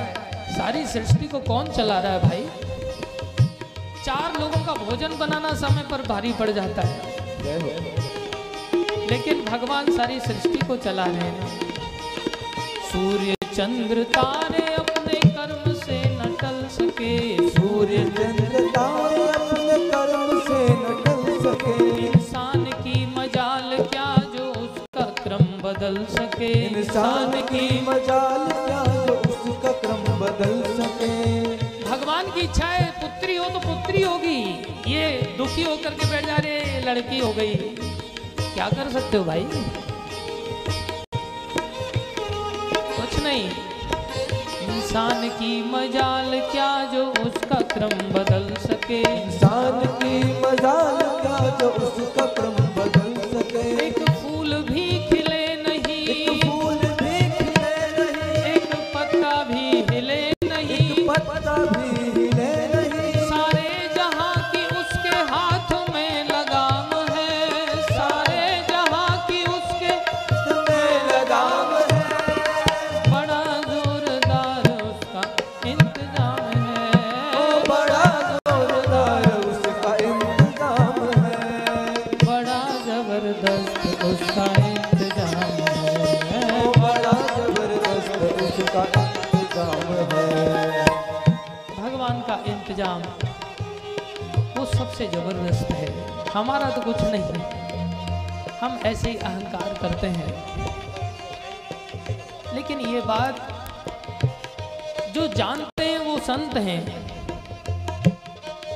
सारी सृष्टि को कौन चला रहा है भाई? 4 लोगों का भोजन बनाना समय पर भारी पड़ जाता है, लेकिन भगवान सारी सृष्टि को चला रहे हैं। सूर्य चंद्र तारे अपने कर्म से न टल सके। सूर्य चंद्र तारे अपने कर्म से न टल सके। इंसान की मजाल क्या जो उसका क्रम बदल सके। इंसान की मजाल क्या जो उसका क्रम बदल सके। भगवान की इच्छा है पुत्री हो तो पुत्री होगी, ये दुखी होकर के बैठ जा रहे लड़की हो गई, क्या कर सकते हो भाई? कुछ नहीं। इंसान की मजाल क्या जो उसका क्रम बदल सके। इंसान की मजाल क्या जो उसका क्रम बदल सके। एक फूल भी खिले नहीं, एक फूल भी खिले नहीं, एक पत्ता भी हिले नहीं, एक पत्ता भी हिले नहीं। सारे जहां की उसके हाथ में लगाम है। सारे जहां की उसके में लगा उसका इंतजाम है। भगवान का इंतजाम वो सबसे जबरदस्त है, हमारा तो कुछ नहीं, हम ऐसे ही अहंकार करते हैं। लेकिन ये बात जो जानते हैं वो संत हैं,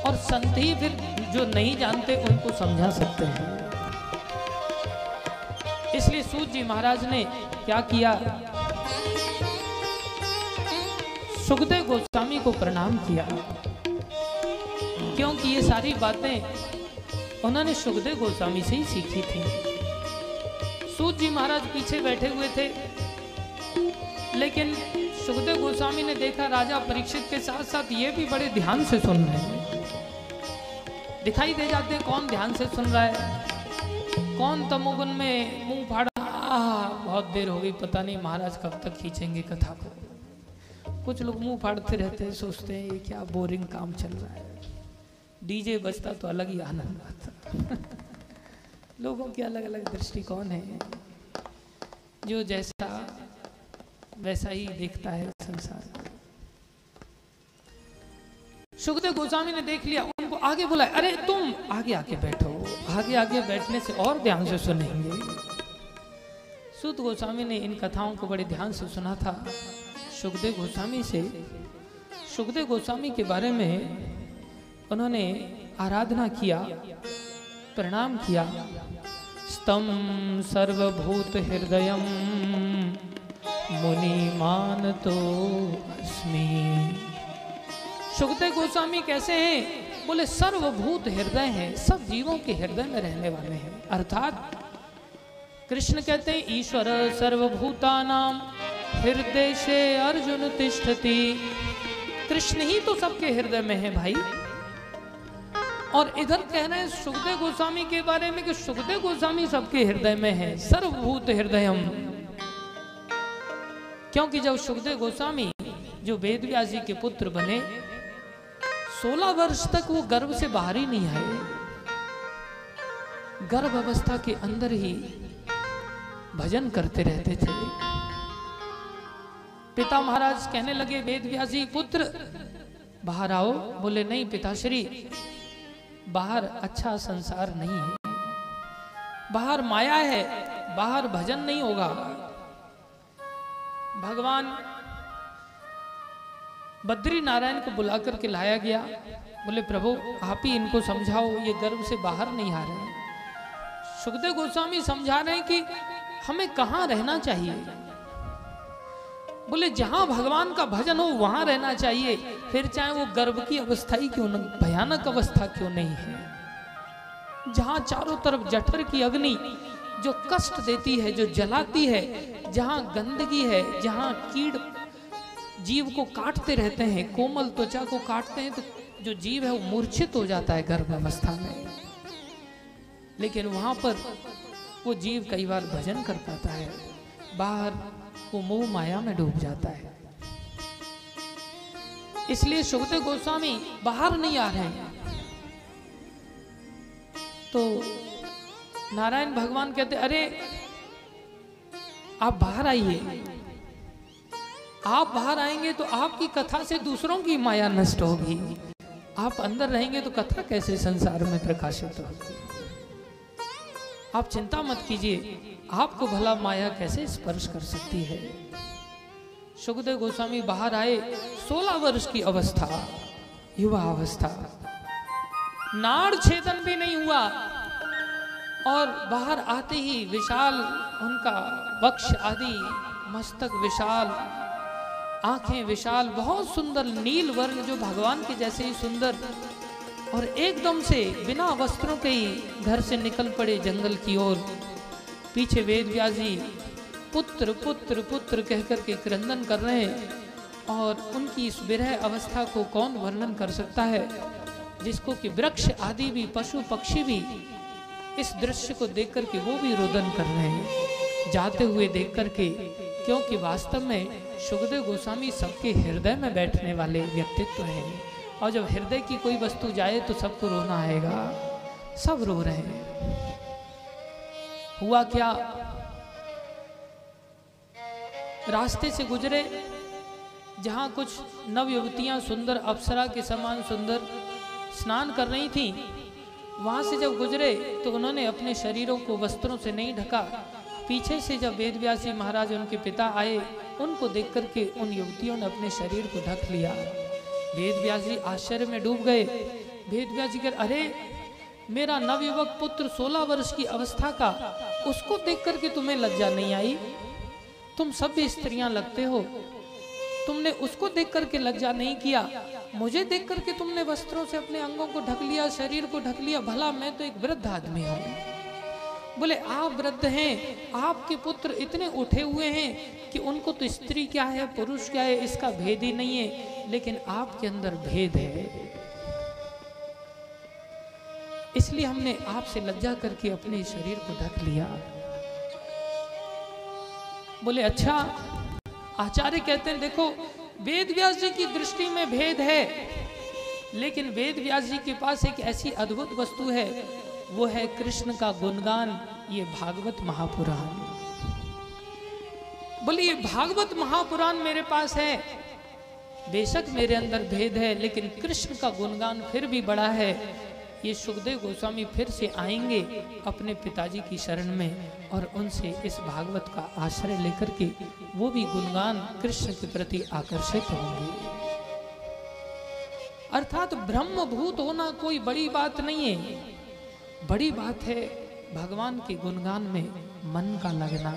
और संत ही फिर जो नहीं जानते उनको समझा सकते हैं। इसलिए सूत जी महाराज ने क्या किया, सुखदेव गोस्वामी को प्रणाम किया, क्योंकि ये सारी बातें उन्होंने सुखदेव गोस्वामी से ही सीखी थी। सूत जी महाराज पीछे बैठे हुए थे, लेकिन सुखदेव गोस्वामी ने देखा राजा परीक्षित के साथ साथ ये भी बड़े ध्यान से सुन रहे हैं। दिखाई दे जाते हैं कौन ध्यान से सुन रहा है, कौन तमोगुन में मुंह फाड़ा, बहुत देर हो गई, पता नहीं महाराज कब तक खींचेंगे कथा को। कुछ लोग मुंह फाड़ते रहते हैं, सोचते हैं ये क्या बोरिंग काम चल रहा है, डीजे बजता तो अलग ही आनंद आता। लोगों के अलग अलग दृष्टिकोण है, जो जैसा वैसा ही देखता है संसार। सुखदेव गोस्वामी ने देख लिया, उनको आगे बुलाया, अरे तुम आगे आके बैठो, आगे आगे बैठने से और ध्यान से सुनेंगे। सूत गोस्वामी ने इन कथाओं को बड़े ध्यान से सुना था। सुखदेव गोस्वामी से, सुखदेव गोस्वामी के बारे में उन्होंने आराधना किया, प्रणाम किया। स्तम सर्वभूत हृदयम मुनि मानतो अस्मि। सुखदेव गोस्वामी कैसे हैं? बोले सर्वभूत हृदय हैं, सब जीवों के हृदय में रहने वाले हैं। अर्थात कृष्ण कहते हैं ईश्वर सर्वभूतानां हृदय से अर्जुन तिष्ठति। कृष्ण ही तो सबके हृदय में है भाई। और इधर कह रहे हैं सुखदेव गोस्वामी के बारे में कि सुखदेव गोस्वामी सबके हृदय में है, सर्वभूत हृदयम। क्योंकि जब सुखदेव गोस्वामी जो वेदव्यास जी के पुत्र बने, 16 वर्ष तक वो गर्भ से बाहर ही नहीं आए, गर्भ अवस्था के अंदर ही भजन करते रहते थे। पिता महाराज कहने लगे वेदव्यास जी पुत्र बाहर आओ। बोले नहीं पिताश्री, बाहर अच्छा संसार नहीं है, बाहर माया है, बाहर भजन नहीं होगा। भगवान बद्री नारायण को बुला करके लाया गया। बोले प्रभु आप ही इनको समझाओ, ये गर्भ से बाहर नहीं आ रहे हैं। सुखदेव गोस्वामी समझा रहे हैं कि हमें कहाँ रहना चाहिए। बोले जहां भगवान का भजन हो वहां रहना चाहिए, फिर चाहे वो गर्भ की अवस्था ही क्यों न, भयानक अवस्था क्यों नहीं है। जहां चारों तरफ जठर की अग्नि जो कष्ट देती है, जो जलाती है, जहां गंदगी है, जहां कीड़ जीव को काटते रहते हैं, कोमल त्वचा को काटते हैं, तो जो जीव है वो मूर्छित हो जाता है गर्भ अवस्था में। लेकिन वहां पर वो जीव कई बार भजन कर पाता है, बाहर वो मोह माया में डूब जाता है। इसलिए सुखदेव गोस्वामी बाहर नहीं आ रहे हैं। तो नारायण भगवान कहते अरे आप बाहर आइए, आप बाहर आएंगे तो आपकी कथा से दूसरों की माया नष्ट होगी, आप अंदर रहेंगे तो कथा कैसे संसार में प्रकाशित होगी। आप चिंता मत कीजिए, आपको भला माया कैसे स्पर्श कर सकती है। सुखदेव गोस्वामी बाहर आए, 16 वर्ष की अवस्था, युवा अवस्था, नाड़ छेदन भी नहीं हुआ, और बाहर आते ही विशाल उनका वक्ष आदि, मस्तक विशाल, आंखें विशाल, बहुत सुंदर नील वर्ण जो भगवान के जैसे ही सुंदर, और एकदम से बिना वस्त्रों के ही घर से निकल पड़े जंगल की ओर। पीछे वेदव्यास जी पुत्र पुत्र पुत्र कहकर के क्रंदन कर रहे हैं, और उनकी इस विरह अवस्था को कौन वर्णन कर सकता है, जिसको कि वृक्ष आदि भी, पशु पक्षी भी इस दृश्य को देख करके वो भी रोदन कर रहे हैं जाते हुए देख करके। क्योंकि वास्तव में सुखदेव गोस्वामी सबके हृदय में बैठने वाले व्यक्तित्व हैं, और जब हृदय की कोई वस्तु जाए तो सबको रोना आएगा, सब रो रहे हैं। हुआ क्या, रास्ते से गुजरे, जहाँ कुछ नवयुवतियाँ सुंदर अप्सरा के समान सुंदर स्नान कर रही थीं, वहाँ से जब गुजरे तो उन्होंने अपने शरीरों को वस्त्रों से नहीं ढका। पीछे से जब वेदव्यास जी महाराज उनके पिता आए, उनको देख करके उन युवतियों ने अपने शरीर को ढक लिया। वेदव्यास जी आश्चर्य में डूब गए। वेदव्यास जी कह, अरे मेरा नवयुवक पुत्र 16 वर्ष की अवस्था का, उसको देख करके तुम्हें लज्जा नहीं आई? तुम सब स्त्रियां लगते हो, तुमने उसको देख करके लज्जा नहीं किया, मुझे देख करके तुमने वस्त्रों से अपने अंगों को ढक लिया, शरीर को ढक लिया। भला मैं तो एक वृद्ध आदमी हूँ। बोले आप वृद्ध हैं, आपके पुत्र इतने उठे हुए हैं कि उनको तो स्त्री क्या है पुरुष क्या है इसका भेद ही नहीं है, लेकिन आपके अंदर भेद है, इसलिए हमने आपसे लज्जा करके अपने शरीर को ढक लिया। बोले अच्छा। आचार्य कहते हैं देखो, वेदव्यास जी की दृष्टि में भेद है, लेकिन वेदव्यास जी के पास एक ऐसी अद्भुत वस्तु है, वो है कृष्ण का गुणगान, ये भागवत महापुराण। बोले ये भागवत महापुराण मेरे पास है, बेशक मेरे अंदर भेद है, लेकिन कृष्ण का गुणगान फिर भी बड़ा है। ये सुखदेव गोस्वामी फिर से आएंगे अपने पिताजी की शरण में और उनसे इस भागवत का आश्रय लेकर के वो भी गुणगान कृष्ण के प्रति आकर्षित होंगे। अर्थात ब्रह्मभूत होना कोई बड़ी बात नहीं है, बड़ी बात है भगवान के गुणगान में मन का लगना।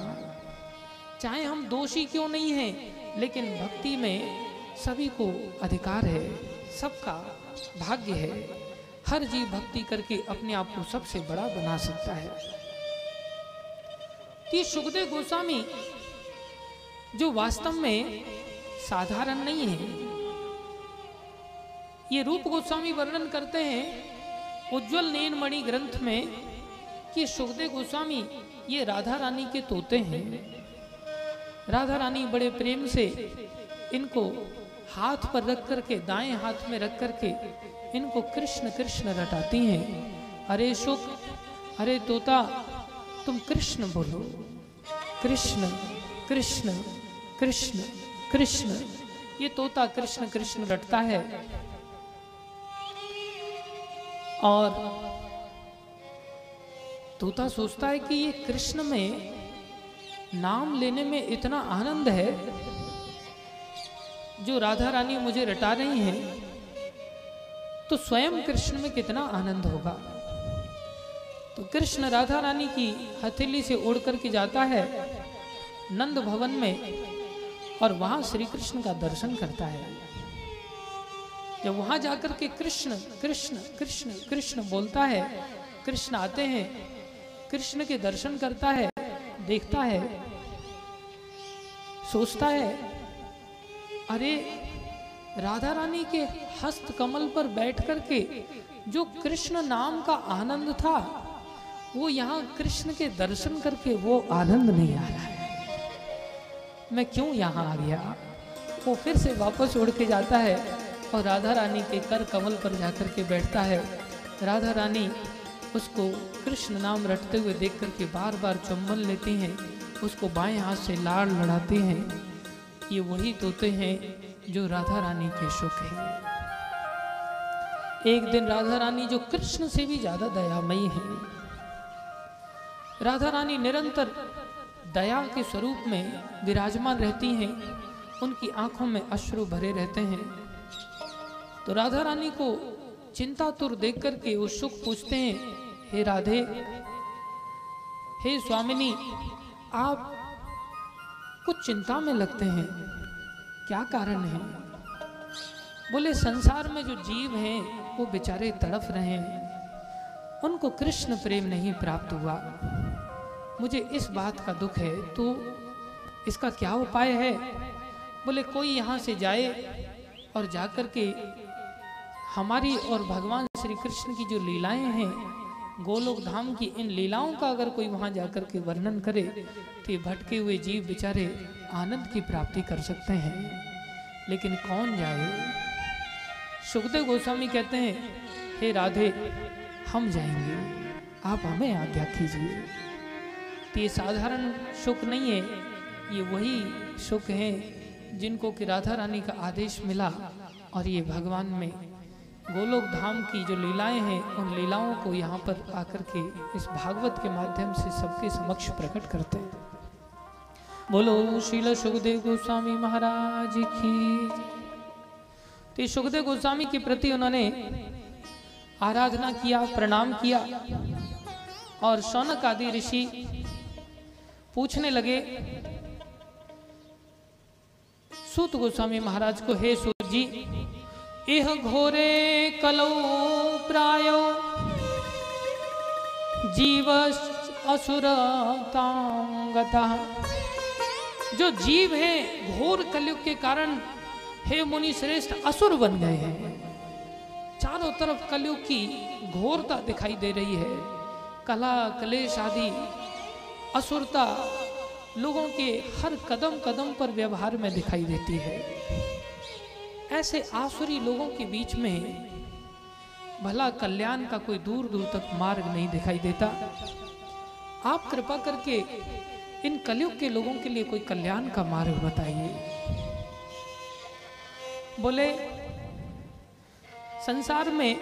चाहे हम दोषी क्यों नहीं हैं, लेकिन भक्ति में सभी को अधिकार है, सबका भाग्य है। हर जीव भक्ति करके अपने आप को सबसे बड़ा बना सकता है। ये सुखदेव गोस्वामी जो वास्तव में साधारण नहीं है, ये रूप गोस्वामी वर्णन करते हैं उज्ज्वल नयनमणि ग्रंथ में कि सुखदेव गोस्वामी ये राधा रानी के तोते हैं। राधा रानी बड़े प्रेम से इनको हाथ पर रख करके, दाएं हाथ में रख करके इनको कृष्ण कृष्ण रटाती हैं। अरे सुख, अरे तोता, तुम कृष्ण बोलो, कृष्ण कृष्ण कृष्ण कृष्ण। ये तोता कृष्ण कृष्ण रटता है और तोता सोचता है कि ये कृष्ण में नाम लेने में इतना आनंद है, जो राधा रानी मुझे रटा रही हैं, तो स्वयं कृष्ण में कितना आनंद होगा। तो कृष्ण राधा रानी की हथेली से उड़ करके जाता है नंद भवन में और वहां श्री कृष्ण का दर्शन करता है। जब वहां जाकर के कृष्ण कृष्ण कृष्ण कृष्ण बोलता है, कृष्ण आते हैं, कृष्ण के दर्शन करता है, देखता है, सोचता है अरे राधा रानी के हस्त कमल पर बैठ करके जो कृष्ण नाम का आनंद था, वो यहाँ कृष्ण के दर्शन करके वो आनंद नहीं आ रहा है। मैं क्यों यहाँ आ गया? वो फिर से वापस उड़ के जाता है और राधा रानी के कर कमल पर जाकर के बैठता है। राधा रानी उसको कृष्ण नाम रटते हुए देख करके बार बार चुम्बन लेती हैं, उसको बाएं हाथ से लाड़ लड़ाती हैं। ये वही तोते हैं जो राधा रानी के सुख हैं। एक दिन राधा रानी जो कृष्ण से भी ज्यादा दयामयी है, राधा रानी निरंतर दया के स्वरूप में विराजमान रहती हैं, उनकी आंखों में अश्रु भरे रहते हैं। तो राधा रानी को चिंतातुर देख करके वो सुख पूछते हैं, हे राधे, हे स्वामिनी, आप कुछ चिंता में लगते हैं, क्या कारण है? बोले संसार में जो जीव हैं वो बेचारे तड़फ रहे हैं, उनको कृष्ण प्रेम नहीं प्राप्त हुआ, मुझे इस बात का दुख है, तो इसका क्या उपाय है? बोले कोई यहाँ से जाए और जाकर के हमारी और भगवान श्री कृष्ण की जो लीलाएं हैं, गोलोक धाम की इन लीलाओं का अगर कोई वहां जाकर के वर्णन करे तो ये भटके हुए जीव बेचारे आनंद की प्राप्ति कर सकते हैं। लेकिन कौन जाए? सुखदेव गोस्वामी कहते हैं, हे राधे, हम जाएंगे, आप हमें आज्ञा कीजिए। तो ये साधारण सुख नहीं है, ये वही सुख है जिनको कि राधा रानी का आदेश मिला और ये भगवान में गोलोक धाम की जो लीलाएं हैं उन लीलाओं को यहाँ पर आकर के इस भागवत के माध्यम से सबके समक्ष प्रकट करते हैं। बोलो श्रील सुखदेव गोस्वामी महाराज की। तो सुखदेव गोस्वामी के प्रति उन्होंने आराधना किया, प्रणाम किया और शौनक आदि ऋषि पूछने लगे सूत गोस्वामी महाराज को, हे सूत जी, इह घोरे कलौ प्रायो जीव असुरतांगता। जो जीव है घोर कलयुग के कारण हे मुनि श्रेष्ठ असुर बन गए हैं। चारों तरफ कलयुग की घोरता दिखाई दे रही है। कला कलेश आदि असुरता लोगों के हर कदम कदम पर व्यवहार में दिखाई देती है। ऐसे आसुरी लोगों के बीच में भला कल्याण का कोई दूर दूर तक मार्ग नहीं दिखाई देता। आप कृपा करके इन कलयुग के लोगों के लिए कोई कल्याण का मार्ग बताइए। बोले संसार में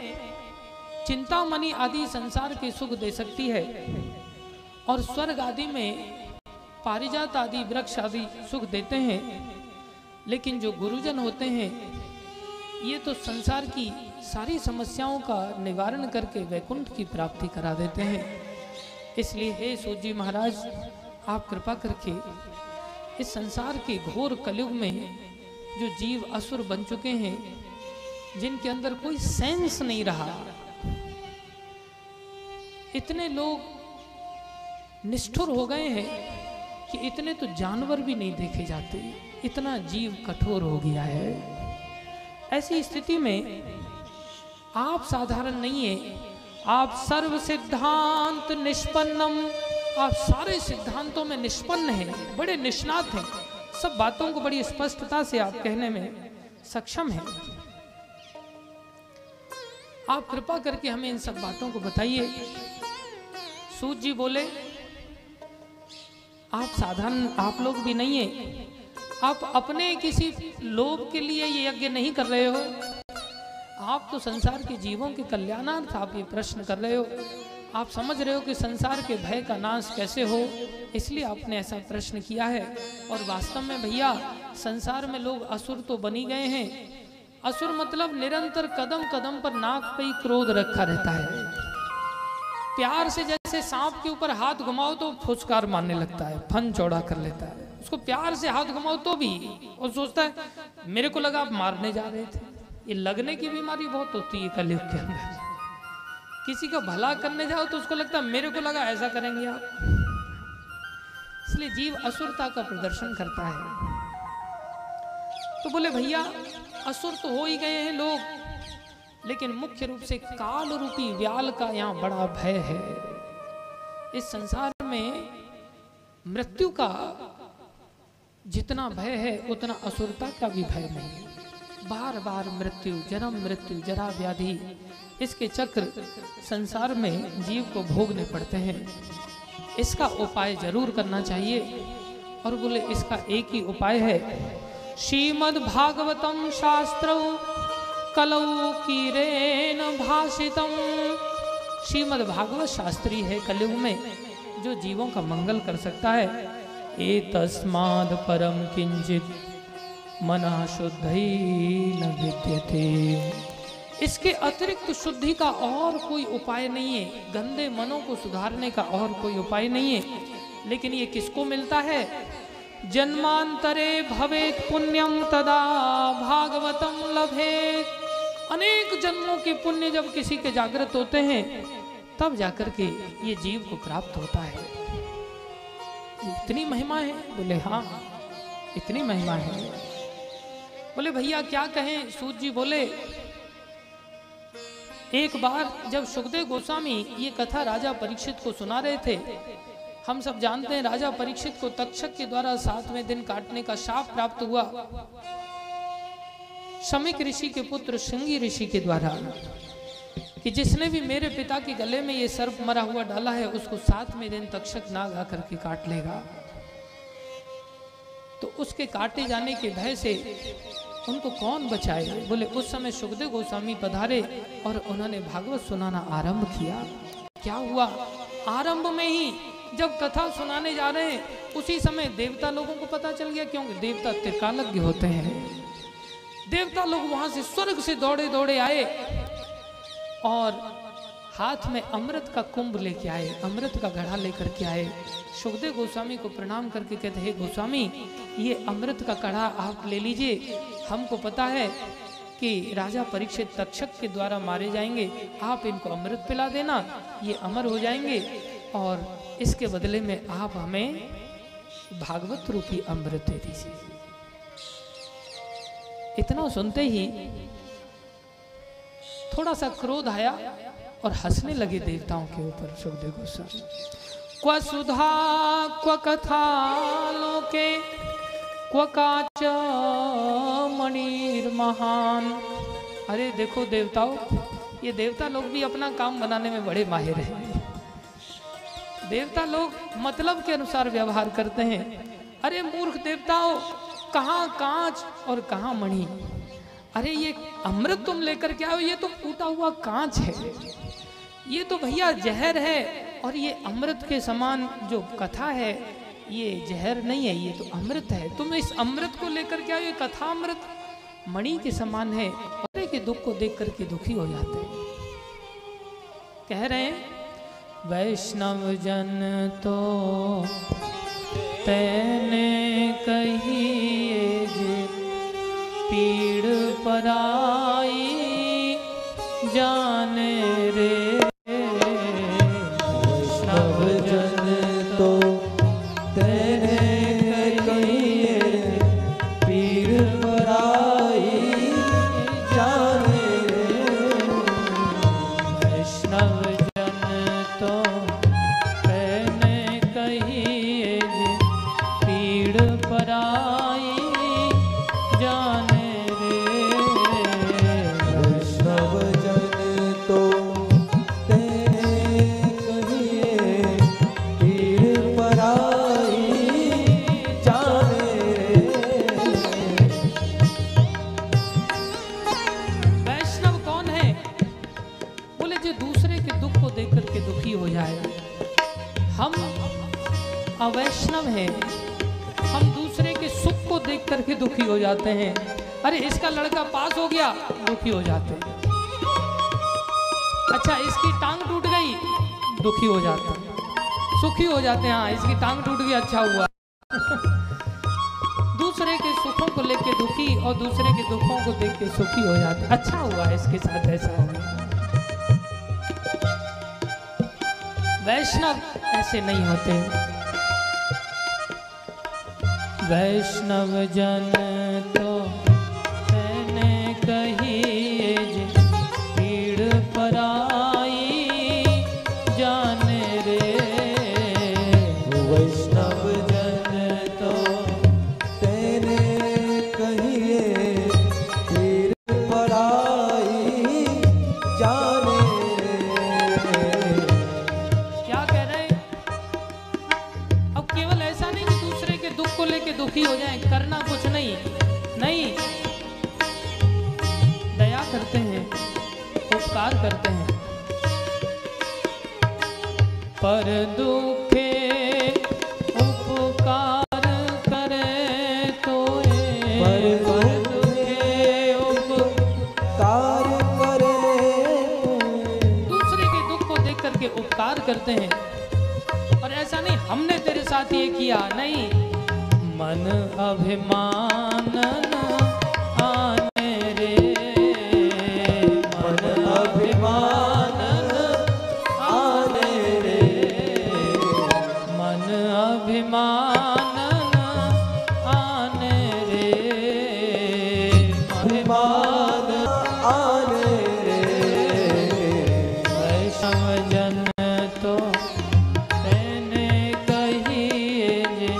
चिंतामणि आदि संसार के सुख दे सकती है और स्वर्ग आदि में पारिजात आदि वृक्ष आदि सुख देते हैं, लेकिन जो गुरुजन होते हैं ये तो संसार की सारी समस्याओं का निवारण करके वैकुंठ की प्राप्ति करा देते हैं। इसलिए हे सूत जी महाराज, आप कृपा करके इस संसार के घोर कलयुग में जो जीव असुर बन चुके हैं, जिनके अंदर कोई सेंस नहीं रहा, इतने लोग निष्ठुर हो गए हैं कि इतने तो जानवर भी नहीं देखे जाते, इतना जीव कठोर हो गया है। ऐसी स्थिति में आप साधारण नहीं है, आप सर्व सिद्धांत निष्पन्नम, आप सारे सिद्धांतों में निष्पन्न हैं, बड़े निष्णात हैं, सब बातों को बड़ी स्पष्टता से आप कहने में सक्षम हैं। आप कृपा करके हमें इन सब बातों को बताइए। सूत जी बोले, आप साधारण आप लोग भी नहीं है, आप अपने किसी लोभ के लिए ये यज्ञ नहीं कर रहे हो, आप तो संसार के जीवों के कल्याणार्थ आप ये प्रश्न कर रहे हो। आप समझ रहे हो कि संसार के भय का नाश कैसे हो, इसलिए आपने ऐसा प्रश्न किया है। और वास्तव में भैया संसार में लोग असुर तो बनी गए हैं। असुर मतलब निरंतर कदम कदम पर नाक पे ही क्रोध रखा रहता है। प्यार से जैसे सांप के ऊपर हाथ घुमाओ तो फुसकार मारने लगता है, फन चौड़ा कर लेता है। उसको प्यार से हाथ घुमाओ तो भी और सोचता है मेरे को लगा आप मारने जा रहे थे। ये लगने की बीमारी बहुत होती है कलयुग के अंदर। किसी का भला करने जाओ तो उसको लगता है मेरे को लगा ऐसा करेंगे आप। इसलिए जीव असुरता का प्रदर्शन करता है। तो बोले भैया असुर तो हो ही गए हैं लोग, लेकिन मुख्य रूप से काल रूपी व्याल का यहाँ बड़ा भय है। इस संसार में मृत्यु का जितना भय है उतना असुरता का भी भय नहीं। बार बार मृत्यु, जन्म मृत्यु, जरा व्याधि, इसके चक्र संसार में जीव को भोगने पड़ते हैं। इसका उपाय जरूर करना चाहिए। और बोले इसका एक ही उपाय है, श्रीमद् भागवतम शास्त्रौ कलौ कीरेन भाषितम। श्रीमद् भागवत शास्त्री है कलयुग में जो जीवों का मंगल कर सकता है। एतस्माद् परम किंचित मना शुद्धि न विद्यते। इसके अतिरिक्त शुद्धि का और कोई उपाय नहीं है, गंदे मनों को सुधारने का और कोई उपाय नहीं है। लेकिन ये किसको मिलता है? जन्मांतरे भवेत पुण्यम तदा भागवतम लभेत। अनेक जन्मों के पुण्य जब किसी के जागृत होते हैं तब जाकर के ये जीव को प्राप्त होता है। इतनी महिमा है? बोले हाँ इतनी महिमा है। बोले भैया क्या कहें? सूत जी बोले एक बार जब सुखदेव गोस्वामी ये कथा राजा परीक्षित को सुना रहे थे, हम सब जानते हैं राजा परीक्षित को तक्षक के द्वारा 7वें दिन काटने का शाप प्राप्त हुआ, शमिक ऋषि के पुत्र श्रृंगी ऋषि के द्वारा, कि जिसने भी मेरे पिता के गले में ये सर्प मरा हुआ डाला है उसको 7वें दिन तक्षक नाग आकर के काट लेगा। तो उसके काटे जाने के भय से उनको कौन बचाए? बोले उस समय सुखदेव गोस्वामी पधारे और उन्होंने भागवत सुनाना आरंभ किया। क्या हुआ? आरंभ में ही जब कथा सुनाने जा रहे हैं उसी समय देवता लोगों को पता चल गया, क्योंकि देवता त्रिकालज्ञ होते हैं। देवता लोग वहां से स्वर्ग से दौड़े दौड़े आए और हाथ में अमृत का कुंभ लेके आए, अमृत का घड़ा लेकर के आए। सुखदेव गोस्वामी को प्रणाम करके कहते हैं, गोस्वामी ये अमृत का कड़ा आप ले लीजिए, हमको पता है कि राजा परीक्षित तक्षक के द्वारा मारे जाएंगे, आप इनको अमृत पिला देना, ये अमर हो जाएंगे और इसके बदले में आप हमें भागवत रूपी अमृत दे दीजिए। इतना सुनते ही थोड़ा सा क्रोध आया और हंसने लगे देवताओं के ऊपर सुखदेव गोस्वामी। क्व सुधा क्व कथा लोके क्व काच मणिर महान। अरे देखो देवताओं, ये देवता लोग भी अपना काम बनाने में बड़े माहिर हैं। देवता लोग मतलब के अनुसार व्यवहार करते हैं। अरे मूर्ख देवताओं, कहाँ कांच और कहाँ मणि? अरे ये अमृत तुम लेकर के आओ, ये तो टूटा हुआ कांच है, ये तो भैया जहर है, और ये अमृत के समान जो कथा है ये जहर नहीं है, ये तो अमृत है। तुम इस अमृत को लेकर के आओ, ये कथा अमृत मणि के समान है। और के दुख को देख करके दुखी हो जाते हैं। कह रहे हैं वैष्णव जन तो तैने कहिए जे पीड़ पराई जाने रे। वैष्णव जन तो तेरे कहिए पीड़ पराई जाने रे। वैष्णव जन तो तैने कहिए जे पीड़ पराई जाने रे। वैष्णव जन तो तेरे कहिए पीड़ पराई जाने रे। वैष्णव कौन है? बोले जो दूसरे के दुख को देख करके दुखी हो जाए। हम अवैष्णव हैं, हम दूसरे के सुख को देख करके दुखी हो जाते हैं। अरे इसका लड़का पास हो गया, दुखी हो जाते हैं। अच्छा इसकी टांग टूट गई, दुखी हो जाते हैं, सुखी हो जाते हैं। हाँ इसकी टांग टूट गई, अच्छा हुआ। दूसरे के सुखों को लेके दुखी और दूसरे के दुखों को देख के सुखी हो जाते हैं। अच्छा हुआ इसके साथ ऐसा हो गया। वैष्णव ऐसे नहीं होते। वैष्णव जन तो तैने कहिए जे पीड़ पराई जाने रे। वैष्णव जन तो तेरे कहिए पीड़ पराई जाने रे। क्या कह रहे हैं? अब केवल ऐसा नहीं कि दूसरे के दुख को लेके दुखी हो जाएं, करना कुछ नहीं, नहीं दया करते हैं, उपकार करते हैं। पर दुखे उपकार करे तो पर दुखे उपकार करे दूसरे के दुख को देख करके उपकार करते हैं। और ऐसा नहीं हमने तेरे साथ ये किया, नहीं, मन अभिमान न आने रे। मन अभिमान न आने रे। मन अभिमान न आने रे। अभिमान आने रे। वैष्णव जन तो तैने कहिए जे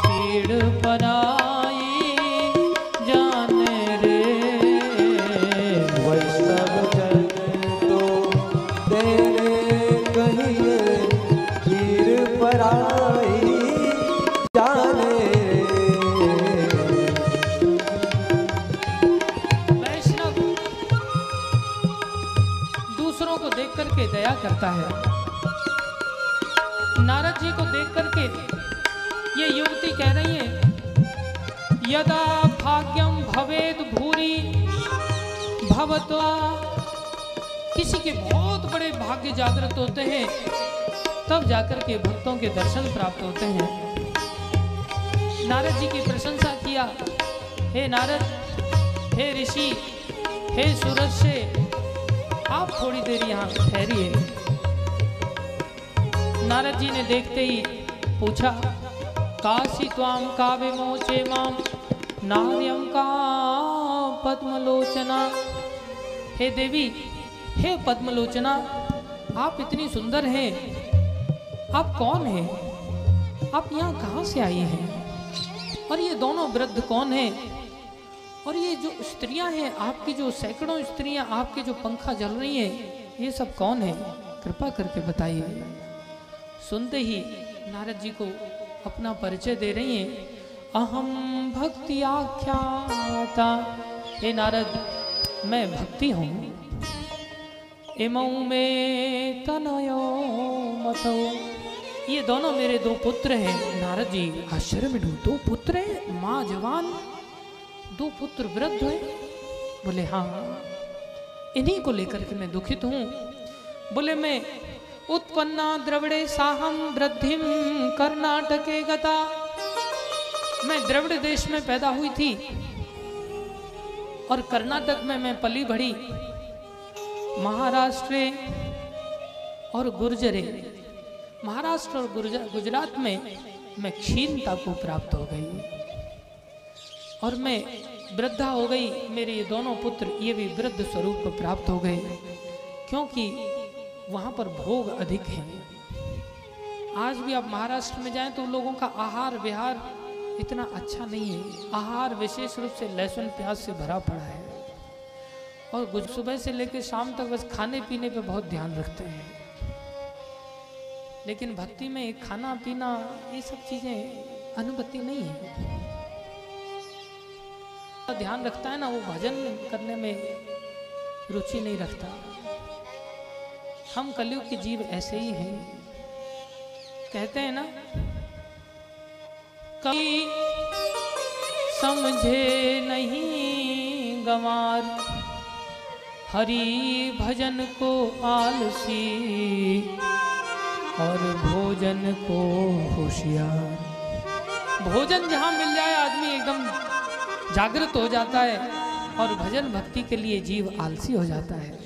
पीड़ पराई जाने रे। वैष्णव जन तो तेरे कहिए पीड़ पराई जाने रे। के दया करता है। नारद जी को देख करके ये युवती कह रही है, यदा भाग्यम भवेद भूरी भवत्वा, किसी के बहुत बड़े भाग्य जागृत होते हैं तब जाकर के भक्तों के दर्शन प्राप्त होते हैं। नारद जी की प्रशंसा किया, हे नारद, हे ऋषि, हे सूरज से आप थोड़ी देर यहाँ ठहरिए। नारद जी ने देखते ही पूछा, काशी त्वाम का विमोचे माम नार्यम का पद्मलोचना। हे देवी, हे पद्मलोचना, आप इतनी सुंदर हैं, आप कौन हैं? आप यहाँ कहाँ से आई हैं? और ये दोनों वृद्ध कौन हैं? और ये जो स्त्रियां हैं, आपकी जो सैकड़ों स्त्रियां आपके जो पंखा जल रही हैं, ये सब कौन है? कृपा करके बताइए। सुनते ही नारद जी को अपना परिचय दे रही हैं, अहम भक्ति आख्याता। हे नारद, मैं भक्ति हूँ। इमौ में तनयो मतो, ये दोनों मेरे दो पुत्र हैं। नारद जी आश्चर्य में डूबे, दो पुत्र हैं, माँ जवान, दो पुत्र वृद्ध हैं। बोले हाँ, इन्हीं को लेकर के मैं दुखित हूँ। बोले मैं उत्पन्ना द्रविड़े साहम वृद्धिम कर्नाटके गता, मैं द्रविड़ देश में पैदा हुई थी और कर्नाटक में मैं पली बढ़ी। महाराष्ट्र और गुर्जरे, महाराष्ट्र और गुजरात में मैं क्षीणता को प्राप्त हो गई और मैं वृद्धा हो गई। मेरे ये दोनों पुत्र ये भी वृद्ध स्वरूप को प्राप्त हो गए, क्योंकि वहाँ पर भोग अधिक हैं। आज भी आप महाराष्ट्र में जाएं तो लोगों का आहार विहार इतना अच्छा नहीं है। आहार विशेष रूप से लहसुन प्याज से भरा पड़ा है और सुबह से लेकर शाम तक बस खाने पीने पे बहुत ध्यान रखते हैं। लेकिन भक्ति में खाना पीना ये सब चीजें अनुमति नहीं है। ध्यान रखता है ना, वो भजन करने में रुचि नहीं रखता। हम कलयुग के जीव ऐसे ही हैं। कहते हैं ना, कभी समझे नहीं गंवार, हरि भजन को आलसी और भोजन को होशियार। भोजन जहाँ मिल जाए आदमी एकदम जागृत हो जाता है और भजन भक्ति के लिए जीव आलसी हो जाता है।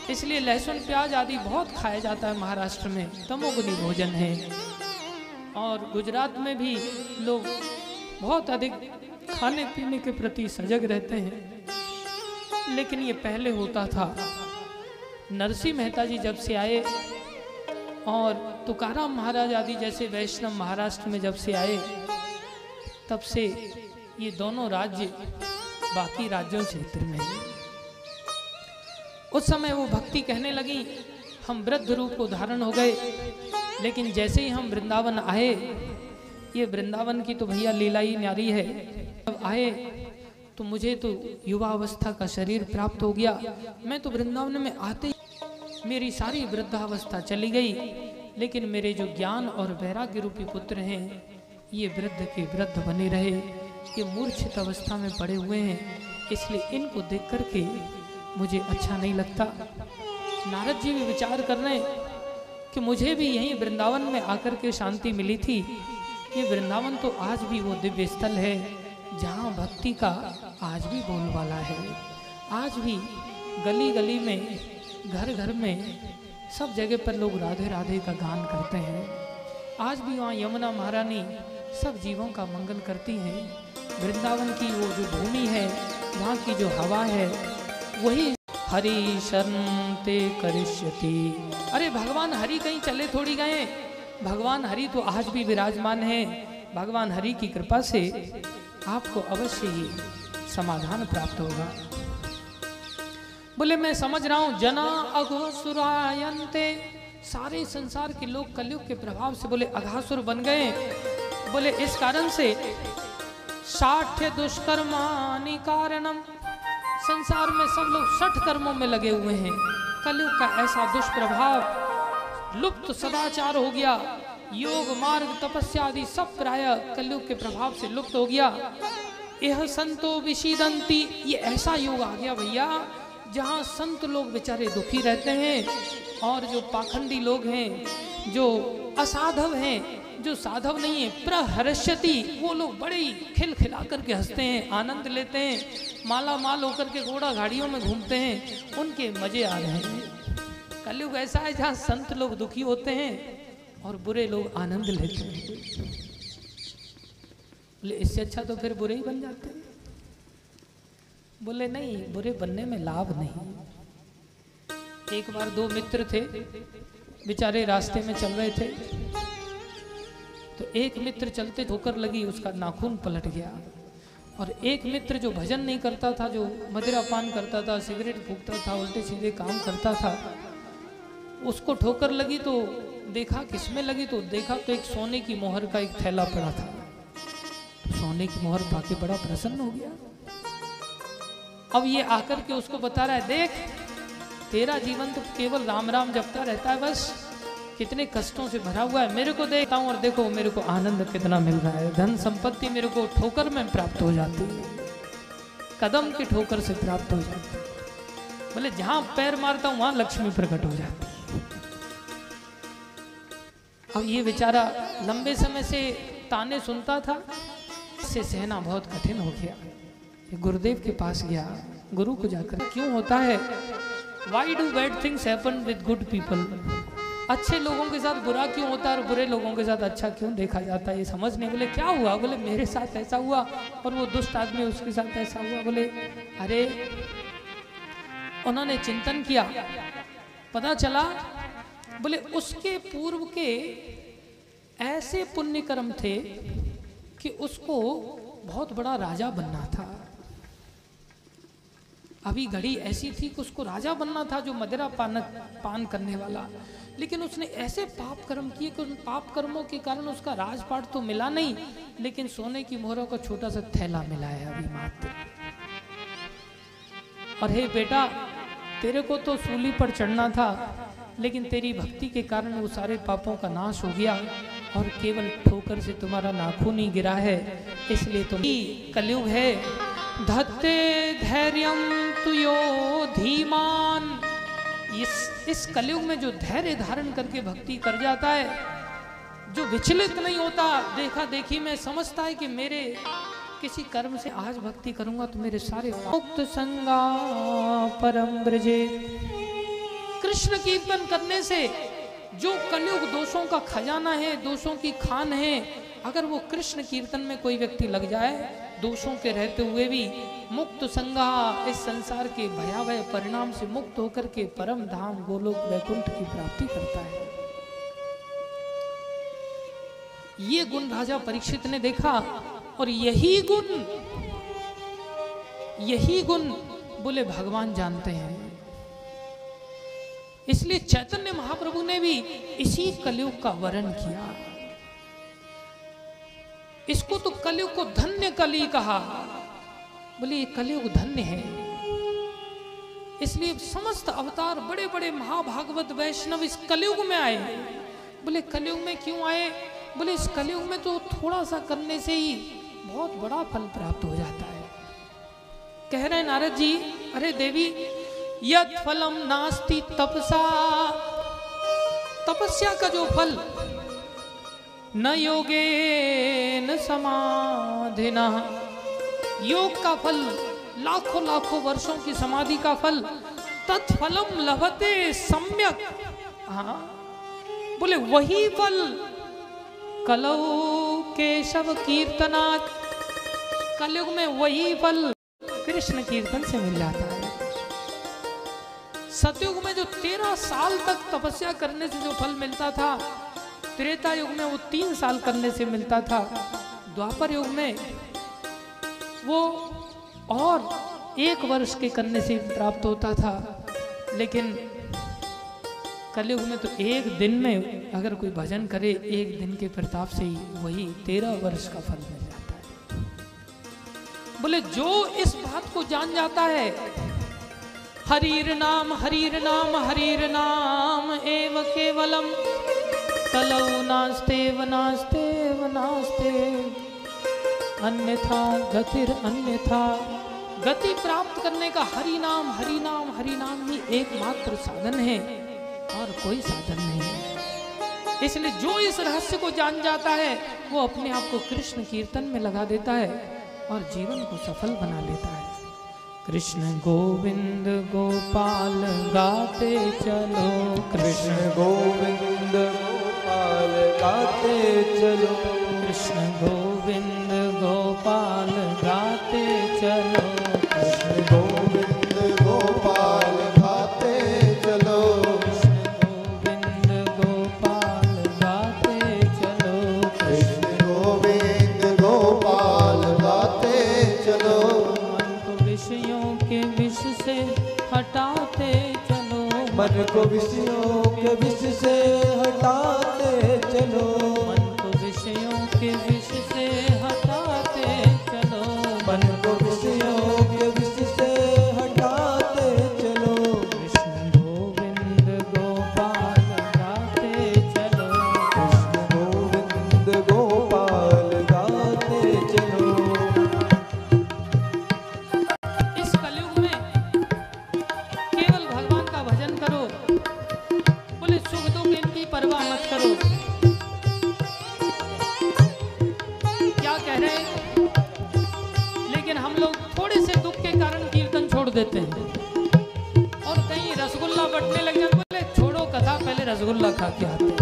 इसलिए लहसुन प्याज आदि बहुत खाया जाता है महाराष्ट्र में, तमोगुनी भोजन है। और गुजरात में भी लोग बहुत अधिक खाने पीने के प्रति सजग रहते हैं। लेकिन ये पहले होता था। नरसिंह मेहता जी जब से आए और तुकाराम महाराज आदि जैसे वैष्णव महाराष्ट्र में जब से आए, तब से ये दोनों राज्य बाकी राज्यों क्षेत्र में है। उस समय वो भक्ति कहने लगी, हम वृद्ध रूप को धारण हो गए। लेकिन जैसे ही हम वृंदावन आए, ये वृंदावन की तो भैया लीला ही न्यारी है। जब आए तो मुझे तो युवा अवस्था का शरीर प्राप्त हो गया। मैं तो वृंदावन में आते ही मेरी सारी वृद्धावस्था चली गई। लेकिन मेरे जो ज्ञान और वैराग्य रूपी पुत्र हैं, ये वृद्ध के वृद्ध बने रहे। ये मूर्छित अवस्था में पड़े हुए हैं, इसलिए इनको देख करके मुझे अच्छा नहीं लगता। नारद जी भी विचार कर रहे हैं कि मुझे भी यहीं वृंदावन में आकर के शांति मिली थी। ये वृंदावन तो आज भी वो दिव्य स्थल है जहाँ भक्ति का आज भी बोलबाला है। आज भी गली गली में, घर घर में, सब जगह पर लोग राधे राधे का गान करते हैं। आज भी वहाँ यमुना महारानी सब जीवों का मंगल करती हैं। वृंदावन की वो जो भूमि है, वहाँ की जो हवा है, वही हरि शरण ते करिष्यति। अरे भगवान हरि कहीं चले थोड़ी गए, भगवान हरि तो आज भी विराजमान है। भगवान हरि की कृपा से आपको अवश्य ही समाधान प्राप्त होगा। बोले मैं समझ रहा हूँ, जना अघोसुरायन्ते, सारे संसार के लोग कलयुग के प्रभाव से बोले अघासुर बन गए। बोले इस कारण से साठ्य दुष्कर्मानि कारणम, संसार में सब लोग 60 कर्मों में लगे हुए हैं। कलयुग का ऐसा दुष्प्रभाव, लुप्त सदाचार हो गया, योग मार्ग तपस्या आदि सब प्राय कलयुग के प्रभाव से लुप्त हो गया। यह संतो विषीदंती, ये ऐसा युग आ गया भैया जहाँ संत लोग बेचारे दुखी रहते हैं और जो पाखंडी लोग हैं, जो असाधव हैं, जो साधव नहीं है, प्रहर्षति, वो लोग बड़े ही खिलखिला करके हंसते हैं, आनंद लेते हैं, माला माल होकर के घोड़ा गाड़ियों में घूमते हैं, उनके मजे आ रहे हैं। कलयुग ऐसा है जहाँ संत लोग दुखी होते हैं और बुरे लोग आनंद लेते हैं। बोले इससे अच्छा तो फिर बुरे ही बन जाते हैं। बोले नहीं, बुरे बनने में लाभ नहीं। एक बार दो मित्र थे, बेचारे रास्ते में चल रहे थे, तो एक मित्र चलते ठोकर लगी, उसका नाखून पलट गया। और एक मित्र जो भजन नहीं करता था, जो मदिरा पान करता था, सिगरेट फूकता था, उल्टे सीधे काम करता था, उसको ठोकर लगी तो देखा किसमें लगी, तो देखा तो एक सोने की मोहर का एक थैला पड़ा था। तो सोने की मोहर पाके बड़ा प्रसन्न हो गया। अब ये आकर के उसको बता रहा है, देख तेरा जीवन तो केवल राम राम जपता रहता है, बस कितने कष्टों से भरा हुआ है, मेरे को देखता हूँ और देखो मेरे को आनंद कितना मिल रहा है। धन संपत्ति मेरे को ठोकर में प्राप्त हो जाती है, कदम की ठोकर से प्राप्त हो जाती है। बोले जहां पैर मारता हूं वहां लक्ष्मी प्रकट हो जाती है। अब ये बेचारा लंबे समय से ताने सुनता था, इससे सहना बहुत कठिन हो गया। गुरुदेव के पास गया, गुरु को जाकर, क्यों होता है, why do bad things happen with good people, अच्छे लोगों के साथ बुरा क्यों होता है और बुरे लोगों के साथ अच्छा क्यों देखा जाता है, ये समझ नहीं। बोले क्या हुआ, बोले मेरे साथ ऐसा हुआ और वो दुष्ट आदमी उसके साथ ऐसा हुआ। बोले अरे, उन्होंने चिंतन किया, पता चला, बोले उसके पूर्व के ऐसे पुण्य कर्म थे कि उसको बहुत बड़ा राजा बनना था। अभी घड़ी ऐसी थी कि उसको राजा बनना था, जो मदिरा पान करने वाला, लेकिन उसने ऐसे पाप कर्म किए कि उन पाप कर्मों के कारण उसका राजपाट तो मिला नहीं, लेकिन सोने की मोहरों का छोटा सा थैला मिला है अभी मात्र। और हे बेटा, तेरे को तो सूली पर चढ़ना था, लेकिन तेरी भक्ति के कारण वो सारे पापों का नाश हो गया और केवल ठोकर से तुम्हारा नाखून ही गिरा है, इसलिए तुम कलयुग है। धत्ते धैर्यम तुयो धीमान, इस कलयुग में जो धैर्य धारण करके भक्ति कर जाता है, जो विचलित नहीं होता, देखा देखी में समझता है कि मेरे किसी कर्म से आज भक्ति करूंगा तो मेरे सारे मुक्त संगा परम ब्रजे। कृष्ण कीर्तन करने से जो कलयुग दोषों का खजाना है, दोषों की खान है, अगर वो कृष्ण कीर्तन में कोई व्यक्ति लग जाए, दोषों के रहते हुए भी मुक्त संगा, इस संसार के भयावह परिणाम से मुक्त होकर के परम धाम गोलोक वैकुंठ की प्राप्ति करता है। ये गुण राजा परीक्षित ने देखा और यही गुण बोले भगवान जानते हैं। इसलिए चैतन्य महाप्रभु ने भी इसी कलयुग का वर्णन किया। इसको तो कलयुग को धन्य कली कहा। बोले ये कलयुग धन्य है, इसलिए समस्त अवतार बड़े बड़े महाभागवत वैष्णव इस कलयुग में आए। बोले कलयुग में क्यों आए, बोले इस कलयुग में तो थोड़ा सा करने से ही बहुत बड़ा फल प्राप्त हो जाता है। कह रहे नारद जी, अरे देवी, यत् फलम नास्ति तपसा, तपस्या का जो फल, न योगे न समाधिना, योग का फल, लाखों लाखों वर्षों की समाधि का फल, तत्फलम लभते सम्यक। हाँ, बोले वही फल कलौ केशव कीर्तनात्, कलयुग में वही फल कृष्ण कीर्तन से मिल जाता है। सतयुग में जो 13 साल तक तपस्या करने से जो फल मिलता था, त्रेता युग में वो 3 साल करने से मिलता था, द्वापर युग में वो और 1 वर्ष के करने से प्राप्त होता था, लेकिन कलयुग में तो 1 दिन में अगर कोई भजन करे, 1 दिन के प्रताप से ही वही 13 वर्ष का फल मिल जाता है। बोले जो इस बात को जान जाता है, हरीर नाम एव केवलम कलौ नास्तेव नास्तेव नास्ते अन्यथा गतिर अन्यथा। गति प्राप्त करने का हरि नाम ही एकमात्र साधन है और कोई साधन नहीं है। इसलिए जो इस रहस्य को जान जाता है वो अपने आप को कृष्ण कीर्तन में लगा देता है और जीवन को सफल बना लेता है। कृष्ण गोविंद गोपाल गाते चलो, कृष्ण गोविंद गोपाल गाते चलो, कृष्ण गोविंद गोपाल गाते चलो, कृष्ण गोविंद गोपाल गाते चलो, कृष्ण गोविंद गोपाल गाते चलो, कृष्ण गोविंद गोपाल गाते चलो। मन को विषयों के विष से हटाते चलो, मन को विषयों के विष से हटाते चलो, मन को विषयों के विष से हटाते चलो, मन को विषयों के विष से हटाते चलो। कृष्ण गोविंद गोपाल गाते चलो, कृष्ण गोविंद गोपाल गाते चलो। इस कलयुग में केवल भगवान का भजन करो, बोले सुख दुख इनकी परवाह मत करो। क्या कह रहे हैं? लेकिन हम लोग थोड़े से दुख के कारण कीर्तन छोड़ देते हैं और कहीं रसगुल्ला बटने लग जाते, बोले छोड़ो कथा, पहले रसगुल्ला खा के आते हैं।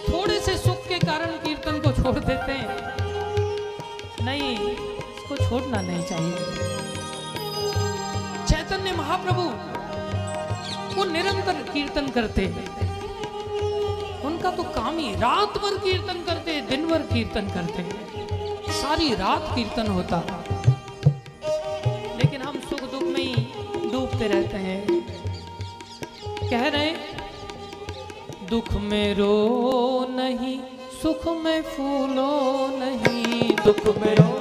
थोड़े से सुख के कारण कीर्तन को छोड़ देते हैं। नहीं, इसको छोड़ना नहीं चाहिए। चैतन्य महाप्रभु वो निरंतर कीर्तन करते, उनका तो काम ही रात भर कीर्तन करते, दिन भर कीर्तन करते, सारी रात कीर्तन होता। लेकिन हम सुख दुख में ही डूबते रहते हैं। कह रहे दुख में रो नहीं, सुख में फूलो नहीं, दुख में रो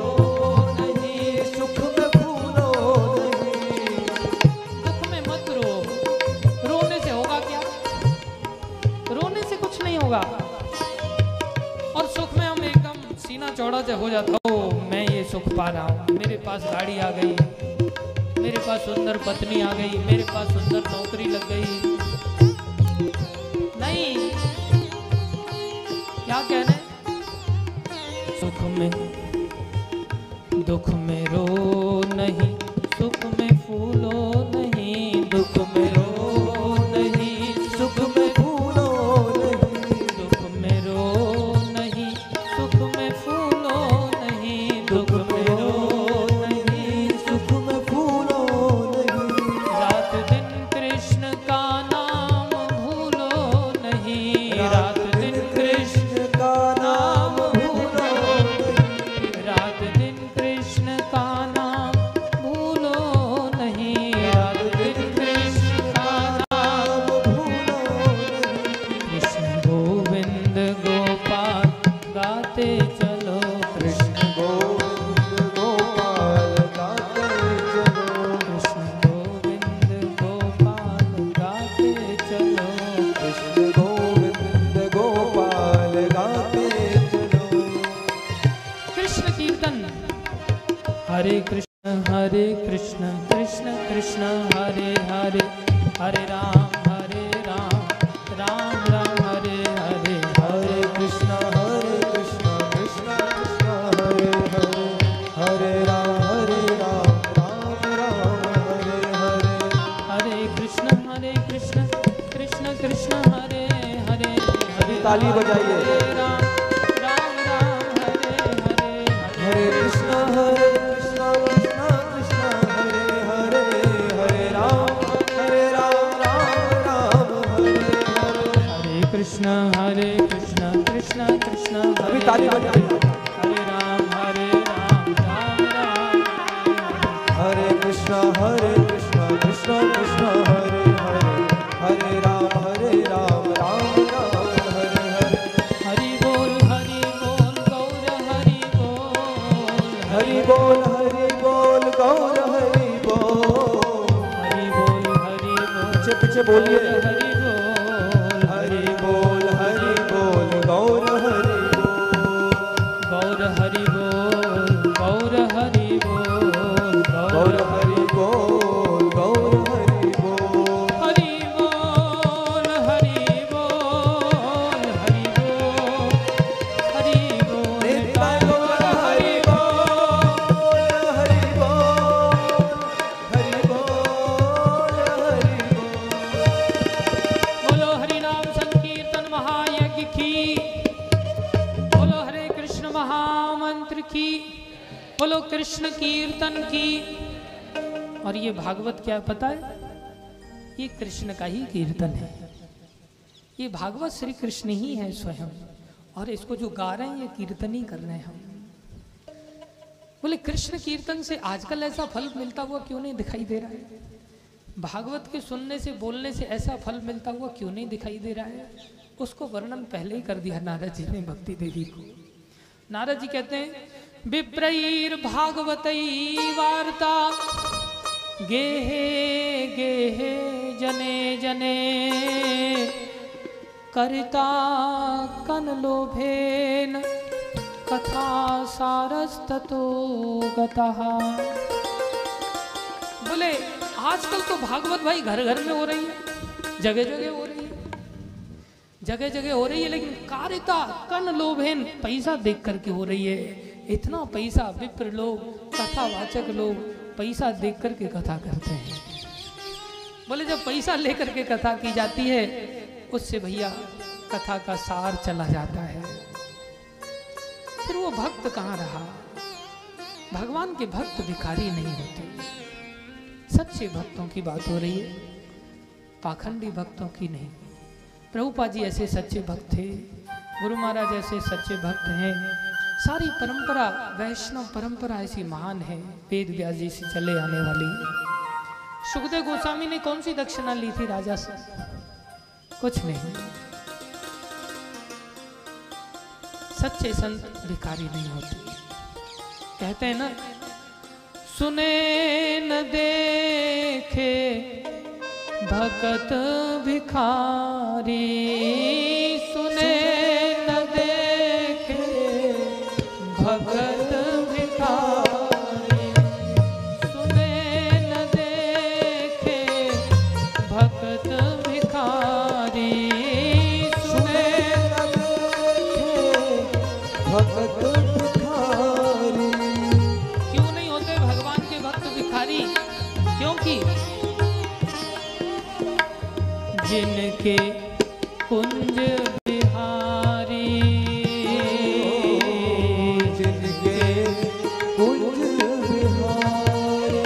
नहीं, सुख में फूलो नहीं। दुख में मत रो, रोने से होगा क्या? रोने से कुछ नहीं होगा। और सुख में हम एकदम सीना चौड़ा से हो जाता, ओ मैं ये सुख पा रहा हूँ, मेरे पास गाड़ी आ गई, मेरे पास सुंदर पत्नी आ गई, मेरे पास सुंदर नौकरी लग गई। नहीं, क्या कह रहे? सुख में दुख में रो नहीं, सुख में फूलो नहीं, दुख में रो नहीं, सुख में फूलो नहीं, दुख में रो नहीं, सुख में फूलो नहीं, दुख में रो नहीं, सुख में फूलो नहीं। रात दिन कृष्ण का नाम भूलो नहीं, रात दिन कृष्ण का नाम भूलो नहीं, रात दिन कृष्ण का नाम भूलो नहीं, रात दिन कृष्ण का नाम। भूलो नहीं। कृष्ण गोविंद गोपाल गाते चलो, कृष्ण गोविंद गोपाल गाते चलो, कृष्ण गोविंद गोपाल गाते चलो, कृष्ण गोविंद गोपाल गाते चलो। कृष्ण कीर्तन। हरे कृष्ण कृष्ण कृष्ण हरे हरे, हरे राम राम राम हरे हरे, हरे कृष्ण कृष्ण कृष्ण हरे हरे, हरे राम राम राम हरे हरे। हरे कृष्ण कृष्ण कृष्ण हरे हरे, हरे ताली बजाइए। हरे राम राम हरे हरे, हरे कृष्ण कृष्ण कृष्ण हरे हरे, हरे राम राम राम हरे हरे। हरे कृष्ण कृष्ण कृष्ण हरे अभी ताली बजाइए। हरे राम राम राम हरे कृष्ण कृष्ण कृष्ण हरे हरे, हरे राम राम राम हरे हरे। हरि बोल गौर हरि बोल, हरि बोल गौर हरि बोल, हरि पीछे बोलिए। हरि बोल हरि बोल हरि बोल गौर हरि बोल। गौर हरि बोल गौर हरि बोल गौर हरि बोल गौर हरि बोल। हरि बोल हरि बोल हरि बोल हरि बोल नित्य गौर हरि बोल हरि बोल हरि बोल हरि बोल। बोलो हरि नाम संकीर्तन महायज्ञ की, बोलो हरे कृष्ण महामंत्र की, बोलो कृष्ण कीर्तन की। और ये भागवत क्या पता है, ये कृष्ण का ही कीर्तन है। ये भागवत श्री कृष्ण ही है स्वयं, और इसको जो गा रहे हैं ये कीर्तन ही कर रहे हैं हम। बोले कृष्ण कीर्तन से आजकल ऐसा फल मिलता हुआ क्यों नहीं दिखाई दे रहा है? भागवत के सुनने से बोलने से ऐसा फल मिलता हुआ क्यों नहीं दिखाई दे रहा है? उसको वर्णन पहले ही कर दिया नारद जी ने भक्ति देवी को। नारद जी कहते हैं विप्रैर भागवतई वार्ता गेहे गेहे जने जने करिता कन लोभेन कथा सारस्ततो गतः। बोले आजकल तो भागवत भाई घर घर में हो रही है, जगह जगह हो रही है, जगह जगह हो रही है, लेकिन कारिता कन लोभेन पैसा देख करके हो रही है। इतना पैसा विप्र लोग, कथावाचक लोग पैसा देख करके कथा करते हैं। बोले जब पैसा लेकर के कथा की जाती है उससे भैया कथा का सार चला जाता है, फिर वो भक्त कहाँ रहा? भगवान के भक्त भिखारी नहीं होते, सच्चे भक्तों की बात हो रही है, पाखंडी भक्तों की नहीं। प्रभुपाद जी ऐसे सच्चे भक्त थे, गुरु महाराज ऐसे सच्चे भक्त हैं। सारी परंपरा वैष्णव परंपरा ऐसी महान है, वेद व्यास जी से चले आने वाली। सुखदेव गोस्वामी ने कौन सी दक्षिणा ली थी राजा से? कुछ नहीं। सच्चे संत भिखारी नहीं होते। कहते हैं ना, सुने न देखे भगत भिखारी, सुने न देखे भगत भिखारी, सुने न देखे भगत भिखारी, सुने न देखे भगत भिखारी। क्यों नहीं होते भगवान के भक्त भिखारी? क्योंकि जिनके कुंज बिहारी, जिनके कुंज बिहारी,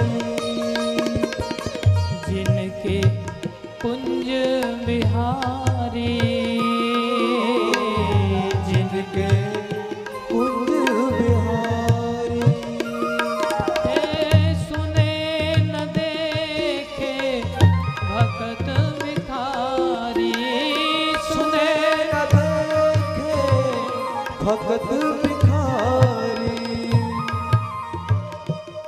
जिनके कुंज बिहारी, जिनके कुंज बिहारी। सुने न देखे भगत भिखारी, सुने न देखे भगत भिखारी।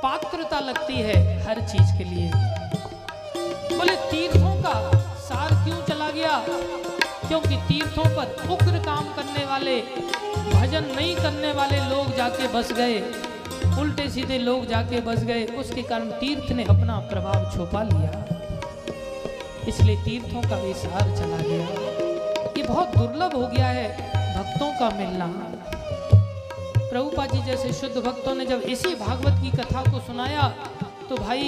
पात्रता लगती है हर चीज के लिए। बोले तीर्थों का सार क्यों चला गया? क्योंकि तीर्थों पर उग्र काम करने वाले, भजन नहीं करने वाले लोग जाके बस गए, उल्टे सीधे लोग जाके बस गए। उसके कारण तीर्थ ने अपना प्रभाव छुपा लिया, इसलिए तीर्थों का भी सार चला गया। ये बहुत दुर्लभ हो गया है भक्तों का मिलना। प्रभुपाद जी जैसे शुद्ध भक्तों ने जब इसी भागवत की कथा को सुनाया तो भाई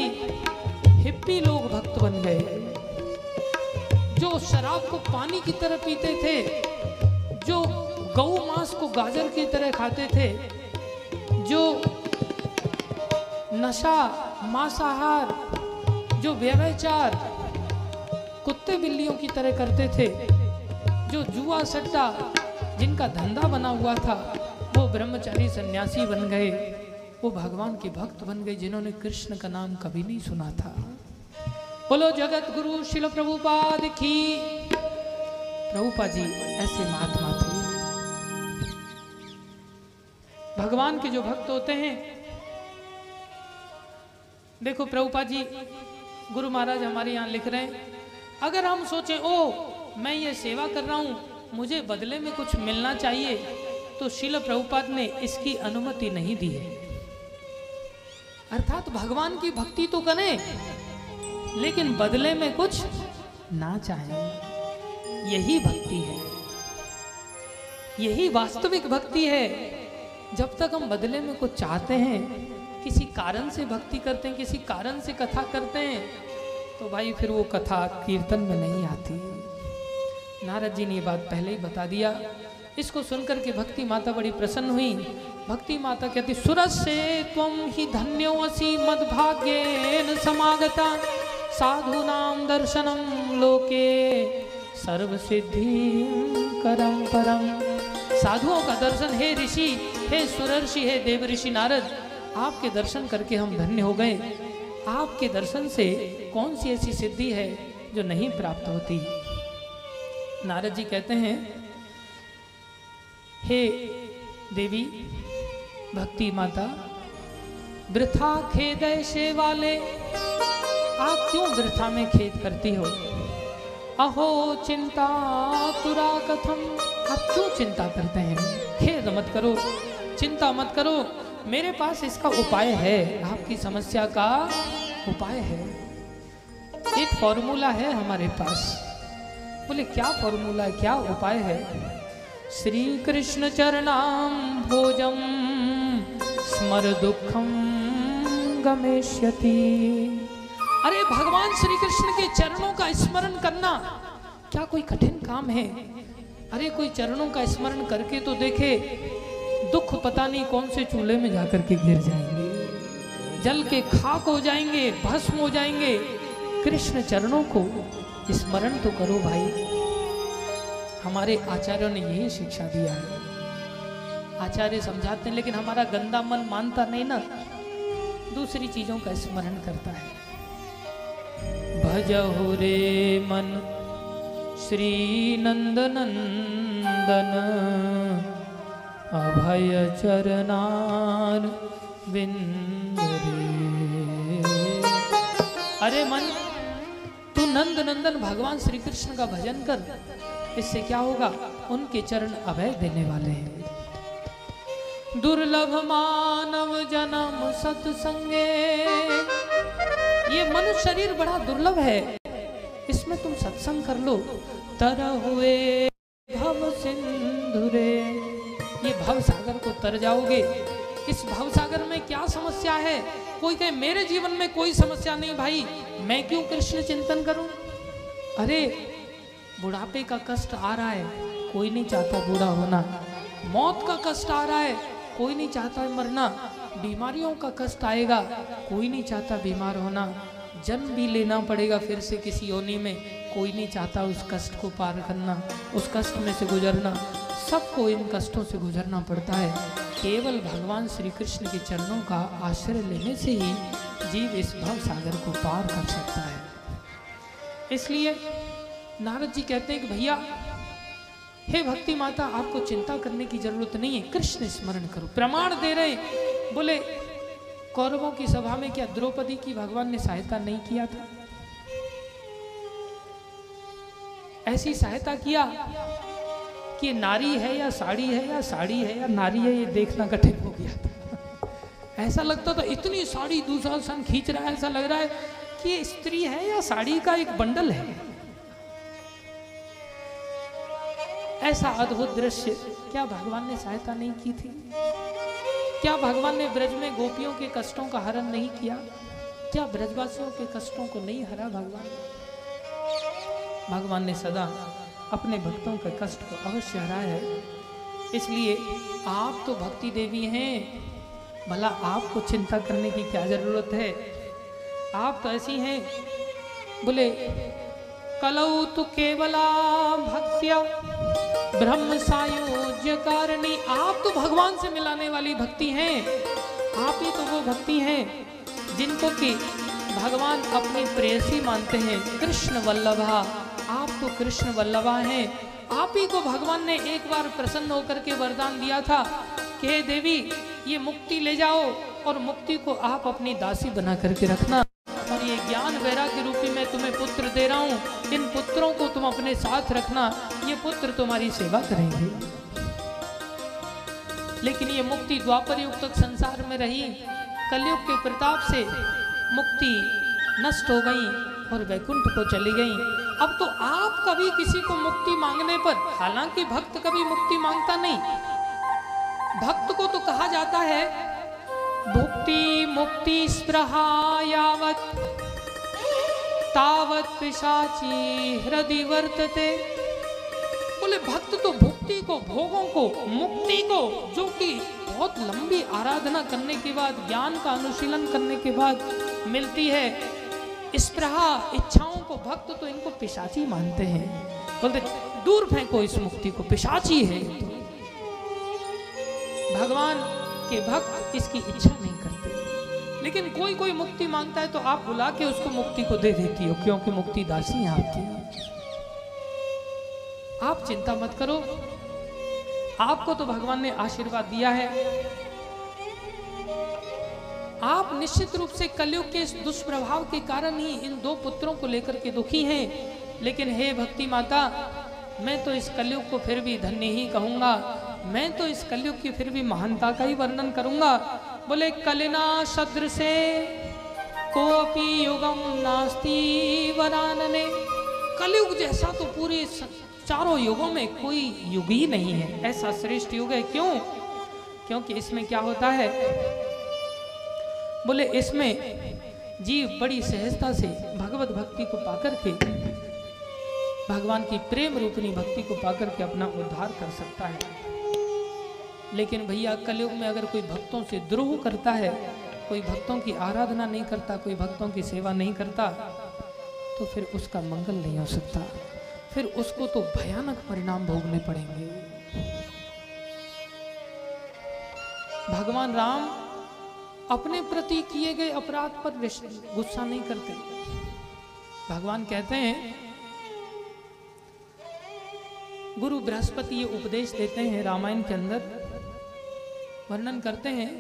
हिप्पी लोग भक्त बन गए। जो शराब को पानी की तरह पीते थे, जो गऊ मांस को गाजर की तरह खाते थे, जो नशा, मांसाहार, जो व्यभिचार कुत्ते बिल्लियों की तरह करते थे, जो जुआ सट्टा जिनका धंधा बना हुआ था, वो ब्रह्मचारी सन्यासी बन गए, वो भगवान के भक्त बन गए जिन्होंने कृष्ण का नाम कभी नहीं सुना था। बोलो जगत गुरु शिल प्रभुपाद की। प्रभुपाद जी ऐसे महात्मा थे। भगवान के जो भक्त होते हैं, देखो प्रभुपाद जी गुरु महाराज हमारे यहाँ लिख रहे हैं, अगर हम सोचें ओ मैं ये सेवा कर रहा हूँ, मुझे बदले में कुछ मिलना चाहिए, तो श्रील प्रभुपाद ने इसकी अनुमति नहीं दी है। अर्थात भगवान की भक्ति तो करें, लेकिन बदले में कुछ ना चाहें। यही भक्ति है, यही वास्तविक भक्ति है। जब तक हम बदले में कुछ चाहते हैं, किसी कारण से भक्ति करते हैं, किसी कारण से कथा करते हैं, तो भाई फिर वो कथा कीर्तन में नहीं आती। नारद जी ने ये बात पहले ही बता दिया। इसको सुनकर के भक्ति माता बड़ी प्रसन्न हुई। भक्ति माता कहती, सुरस्य त्वं हि धन्योऽसि मद्भाग्येन समागता, साधूनां दर्शनं लोके सर्वसिद्धिं करं परम। साधुओं का दर्शन, हे ऋषि, हे सुरर्षि, हे देवऋषि नारद, आपके दर्शन करके हम धन्य हो गए। आपके दर्शन से कौन सी ऐसी सिद्धि है जो नहीं प्राप्त होती। नारद जी कहते हैं, हे देवी भक्ति माता, वृथा खेदय वाले, आप क्यों वृथा में खेद करती हो। अहो चिंता तुरा कथम, आप क्यों चिंता करते हैं। खेद मत करो, चिंता मत करो, मेरे पास इसका उपाय है। आपकी समस्या का उपाय है, एक फॉर्मूला है हमारे पास। बोले क्या फॉर्मूला है, क्या उपाय है। श्री कृष्ण चरणाम भोजम स्मर दुखम गमेष्यति। अरे भगवान श्री कृष्ण के चरणों का स्मरण करना क्या कोई कठिन काम है। अरे कोई चरणों का स्मरण करके तो देखे, दुख पता नहीं कौन से चूल्हे में जाकर के गिर जाएंगे, जल के खाक हो जाएंगे, भस्म हो जाएंगे। कृष्ण चरणों को स्मरण तो करो भाई। हमारे आचार्यों ने यही शिक्षा दिया है। आचार्य समझाते हैं, लेकिन हमारा गंदा मन मानता नहीं ना, दूसरी चीजों का स्मरण करता है। भजहु रे मन श्री नंद नंदन, अभय चरणार विंद रे। अरे मन, तू नंद नंदन भगवान श्री कृष्ण का भजन कर। इससे क्या होगा, उनके चरण अभय देने वाले हैं। दुर्लभ मानव जन्म सत्संगे, ये मनुष्य शरीर बड़ा दुर्लभ है, इसमें तुम सत्संग कर लो। तर हुए भव सिंधुरे, ये भव सागर को तर जाओगे। इस भव सागर में क्या समस्या है। कोई कहे मेरे जीवन में कोई समस्या नहीं भाई, मैं क्यों कृष्ण चिंतन करूं। अरे बुढ़ापे का कष्ट आ रहा है, कोई नहीं चाहता बूढ़ा होना। मौत का कष्ट आ रहा है, कोई नहीं चाहता मरना। बीमारियों का कष्ट आएगा, कोई नहीं चाहता बीमार होना। जन्म भी लेना पड़ेगा फिर से किसी योनि में, कोई नहीं चाहता उस कष्ट को पार करना, उस कष्ट में से गुजरना। सबको इन कष्टों से गुजरना पड़ता है। केवल भगवान श्री कृष्ण के चरणों का आश्रय लेने से ही जीव इस भव सागर को पार कर सकता है। इसलिए नारद जी कहते हैं कि भैया, हे भक्ति माता, आपको चिंता करने की जरूरत नहीं है, कृष्ण स्मरण करो। प्रमाण दे रहे, बोले कौरवों की सभा में क्या द्रौपदी की भगवान ने सहायता नहीं किया था। ऐसी सहायता किया कि नारी है या साड़ी है, या साड़ी है या नारी है, ये देखना कठिन हो गया था। ऐसा लगता था इतनी साड़ी दूसरा सन खींच रहा है, ऐसा लग रहा है कि ये स्त्री है या साड़ी का एक बंडल है। ऐसा अद्भुत दृश्य, क्या भगवान ने सहायता नहीं की थी। क्या भगवान ने ब्रज में गोपियों के कष्टों का हरण नहीं किया। क्या ब्रजवासियों के कष्टों को नहीं हरा भगवान ने सदा अपने भक्तों के कष्ट को अवश्य हराया है। इसलिए आप तो भक्ति देवी हैं, भला आपको चिंता करने की क्या जरूरत है। आप तो ऐसी हैं, बोले कलौ तो केवला भक्त्या ब्रह्म सायुज्य कारणी। आप तो भगवान से मिलाने वाली भक्ति हैं। आप ही तो वो भक्ति हैं जिनको कि भगवान अपनी प्रेयसी मानते हैं, कृष्ण वल्लभा। आप तो कृष्ण वल्लभा हैं। आप ही को भगवान ने एक बार प्रसन्न होकर के वरदान दिया था कि हे देवी, ये मुक्ति ले जाओ और मुक्ति को आप अपनी दासी बना करके रखना। और ये ज्ञान वैराग्य रूपी मैं तुम्हें पुत्र दे रहा हूँ, इन पुत्रों को तुम अपने साथ रखना, ये पुत्र तुम्हारी सेवा करेंगे। लेकिन ये मुक्ति द्वापर युग तक संसार में रही, कलयुग के प्रताप से मुक्ति नष्ट हो गई और वैकुंठ को चली गई। अब तो आप कभी किसी को मुक्ति मांगने पर, हालांकि भक्त कभी मुक्ति मांगता नहीं, भक्त को तो कहा जाता है भुक्ति मुक्ति स्पृहा यावत तावत पिशाची हृदय वर्तते। बोले भक्त तो भुक्ति को, भोगों को, मुक्ति को, जो कि बहुत लंबी आराधना करने के बाद, ज्ञान का अनुशीलन करने के बाद मिलती है, स्पृहा इच्छाओं को, भक्त तो इनको पिशाची मानते हैं। बोलते दूर फेंको इस मुक्ति को, पिशाची है। भगवान के भक्त इसकी इच्छा नहीं करते। लेकिन कोई कोई मुक्ति मांगता है तो आप बुला के उसको मुक्ति को दे देती हो, क्योंकि मुक्ति दासी है आपकी। आप चिंता मत करो, आपको तो भगवान ने आशीर्वाद दिया है। आप निश्चित रूप से कलयुग के इस दुष्प्रभाव के कारण ही इन दो पुत्रों को लेकर के दुखी हैं। लेकिन हे भक्ति माता, मैं तो इस कलयुग को फिर भी धन्य ही कहूंगा, मैं तो इस कलयुग की फिर भी महानता का ही वर्णन करूंगा। बोले कलिना सदृशे कोपि युगम नास्ति वरानने। कलयुग जैसा तो पूरे चारों युगों में कोई युग ही नहीं है, ऐसा श्रेष्ठ युग है। क्यों? क्योंकि इसमें क्या होता है, बोले इसमें जीव बड़ी सहजता से भगवत भक्ति को पाकर के, भगवान की प्रेम रूपनी भक्ति को पाकर के अपना उद्धार कर सकता है। लेकिन भैया कलयुग में अगर कोई भक्तों से द्रोह करता है, कोई भक्तों की आराधना नहीं करता, कोई भक्तों की सेवा नहीं करता, तो फिर उसका मंगल नहीं हो सकता, फिर उसको तो भयानक परिणाम भोगने पड़ेंगे। भगवान राम अपने प्रति किए गए अपराध पर गुस्सा नहीं करते। भगवान कहते हैं, गुरु बृहस्पति ये उपदेश देते हैं, रामायण के अंदर वर्णन करते हैं,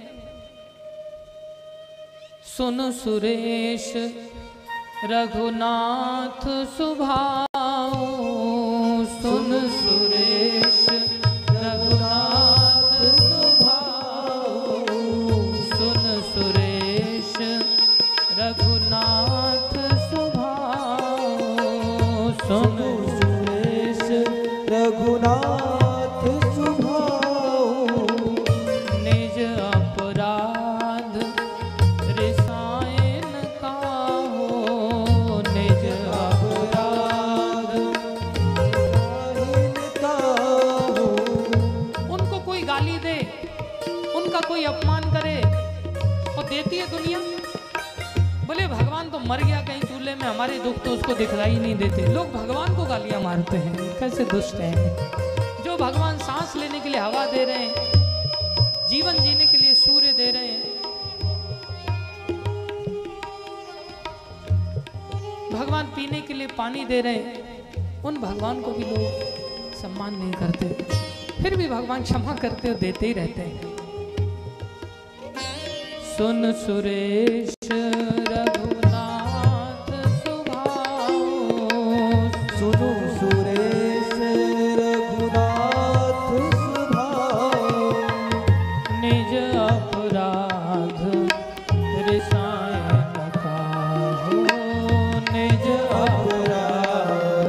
सुन सुरेश रघुनाथ सुभाओ, सुन सुरेश रघुनाथ सुभाओ, सुन सुरेश रघुनाथ सुभाओ, सुन सुरेश रघुनाथ सुभाओ, निज अपराध रिसायन काहो, निज अपराध रिसायन काहो। उनको कोई गाली दे, उनका कोई अपमान करे, और देती है दुनिया। बोले भगवान तो मर गया कहीं चूल्हे में, हमारे दुख तो उसको दिखलाई नहीं देते। लोग भगवान को गालियां मारते हैं, कैसे दुष्ट हैं। जो भगवान सांस लेने के लिए हवा दे रहे हैं, जीवन जीने के लिए सूर्य दे रहे हैं, भगवान पीने के लिए पानी दे रहे हैं, उन भगवान को भी लोग सम्मान नहीं करते। फिर भी भगवान क्षमा करते और देते ही रहते हैं। सुन सुरेश रघुनाथ सुभाओ, सुनो सुरेश रघुनाथ सुभाओ, निज अपराध रिसायन काहो, निज अपराध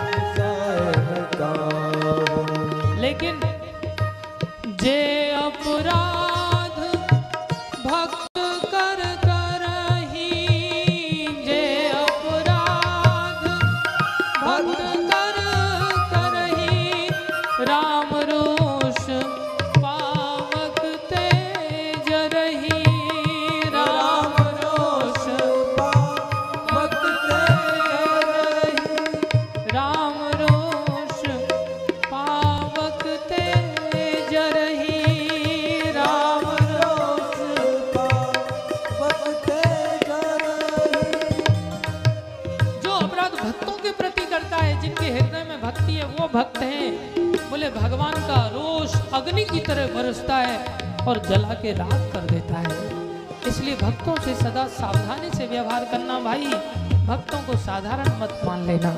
रिसायन काहो। लेकिन जे अपराध भक्त कर करही, जे अपराध भक्त कर करही, राम रोष पावक तेज रही, राम रोष पावक तेज रही, राम रोष पावक तेज रही, राम रोष पावक तेज रही। जो अपराध भक्तों के प्रति करता है, जिनके हृदय में भक्ति है, वो भक्त हैं। बोले भगवान का रोष अग्नि की तरह बरसता है और जला के राख कर देता है। इसलिए भक्तों से सदा सावधानी से व्यवहार करना भाई। भक्तों को साधारण मत मान लेना,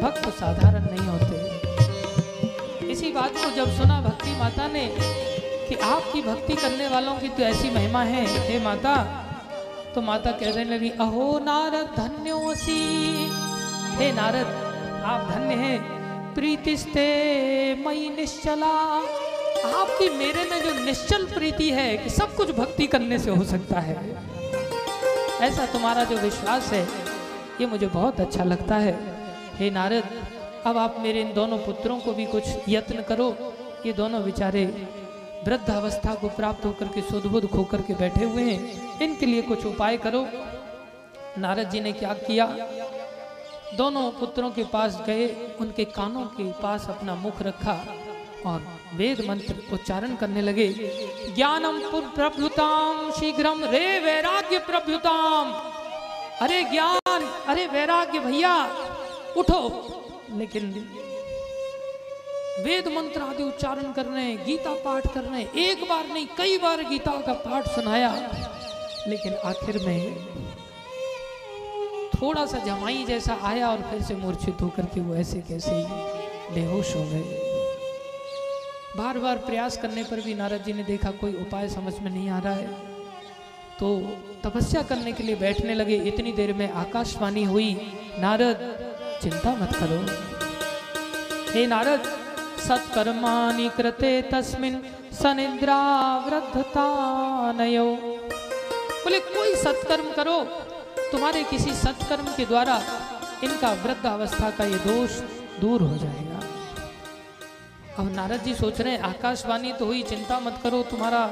भक्त साधारण नहीं होते। इसी बात को जब सुना भक्ति माता ने कि आपकी भक्ति करने वालों की तो ऐसी महिमा है हे माता, तो माता कहने लगी अहो नारद धन्योसी, हे नारद आप धन्य हैं, प्रीतिस्ते मई निश्चला, आपकी मेरे में जो निश्चल प्रीति है कि सब कुछ भक्ति करने से हो सकता है, ऐसा तुम्हारा जो विश्वास है ये मुझे बहुत अच्छा लगता है। हे नारद अब आप मेरे इन दोनों पुत्रों को भी कुछ यत्न करो, ये दोनों बेचारे वृद्ध अवस्था को प्राप्त होकर के सुदबुद खोकर के बैठे हुए हैं, इनके लिए कुछ उपाय करो। नारद जी ने क्या किया, दोनों पुत्रों के पास गए, उनके कानों के पास अपना मुख रखा और वेद मंत्र उच्चारण करने लगे। ज्ञानम प्रभुताम शीघ्रम रे वैराग्य प्रभुताम, अरे ज्ञान अरे वैराग्य भैया उठो। लेकिन वेद मंत्र आदि उच्चारण कर रहे हैं, गीता पाठ कर रहे हैं, एक बार नहीं कई बार गीता का पाठ सुनाया, लेकिन आखिर में थोड़ा सा जमाई जैसा आया और फिर से मूर्छित होकर के वो ऐसे कैसे ही बेहोश हो गए। बार बार प्रयास करने पर भी नारद जी ने देखा कोई उपाय समझ में नहीं आ रहा है, तो तपस्या करने के लिए बैठने लगे। इतनी देर में आकाशवाणी हुई, नारद चिंता मत करो, हे नारद सत्कर्माणि कृते तस्मिन् सनिद्रा वृद्धता नयो, बोले कोई सत्कर्म करो, तुम्हारे किसी सत्कर्म के द्वारा इनका वृद्ध अवस्था का ये दोष दूर हो जाएगा। अब नारद जी सोच रहे हैं आकाशवाणी तो हुई, चिंता मत करो, तुम्हारा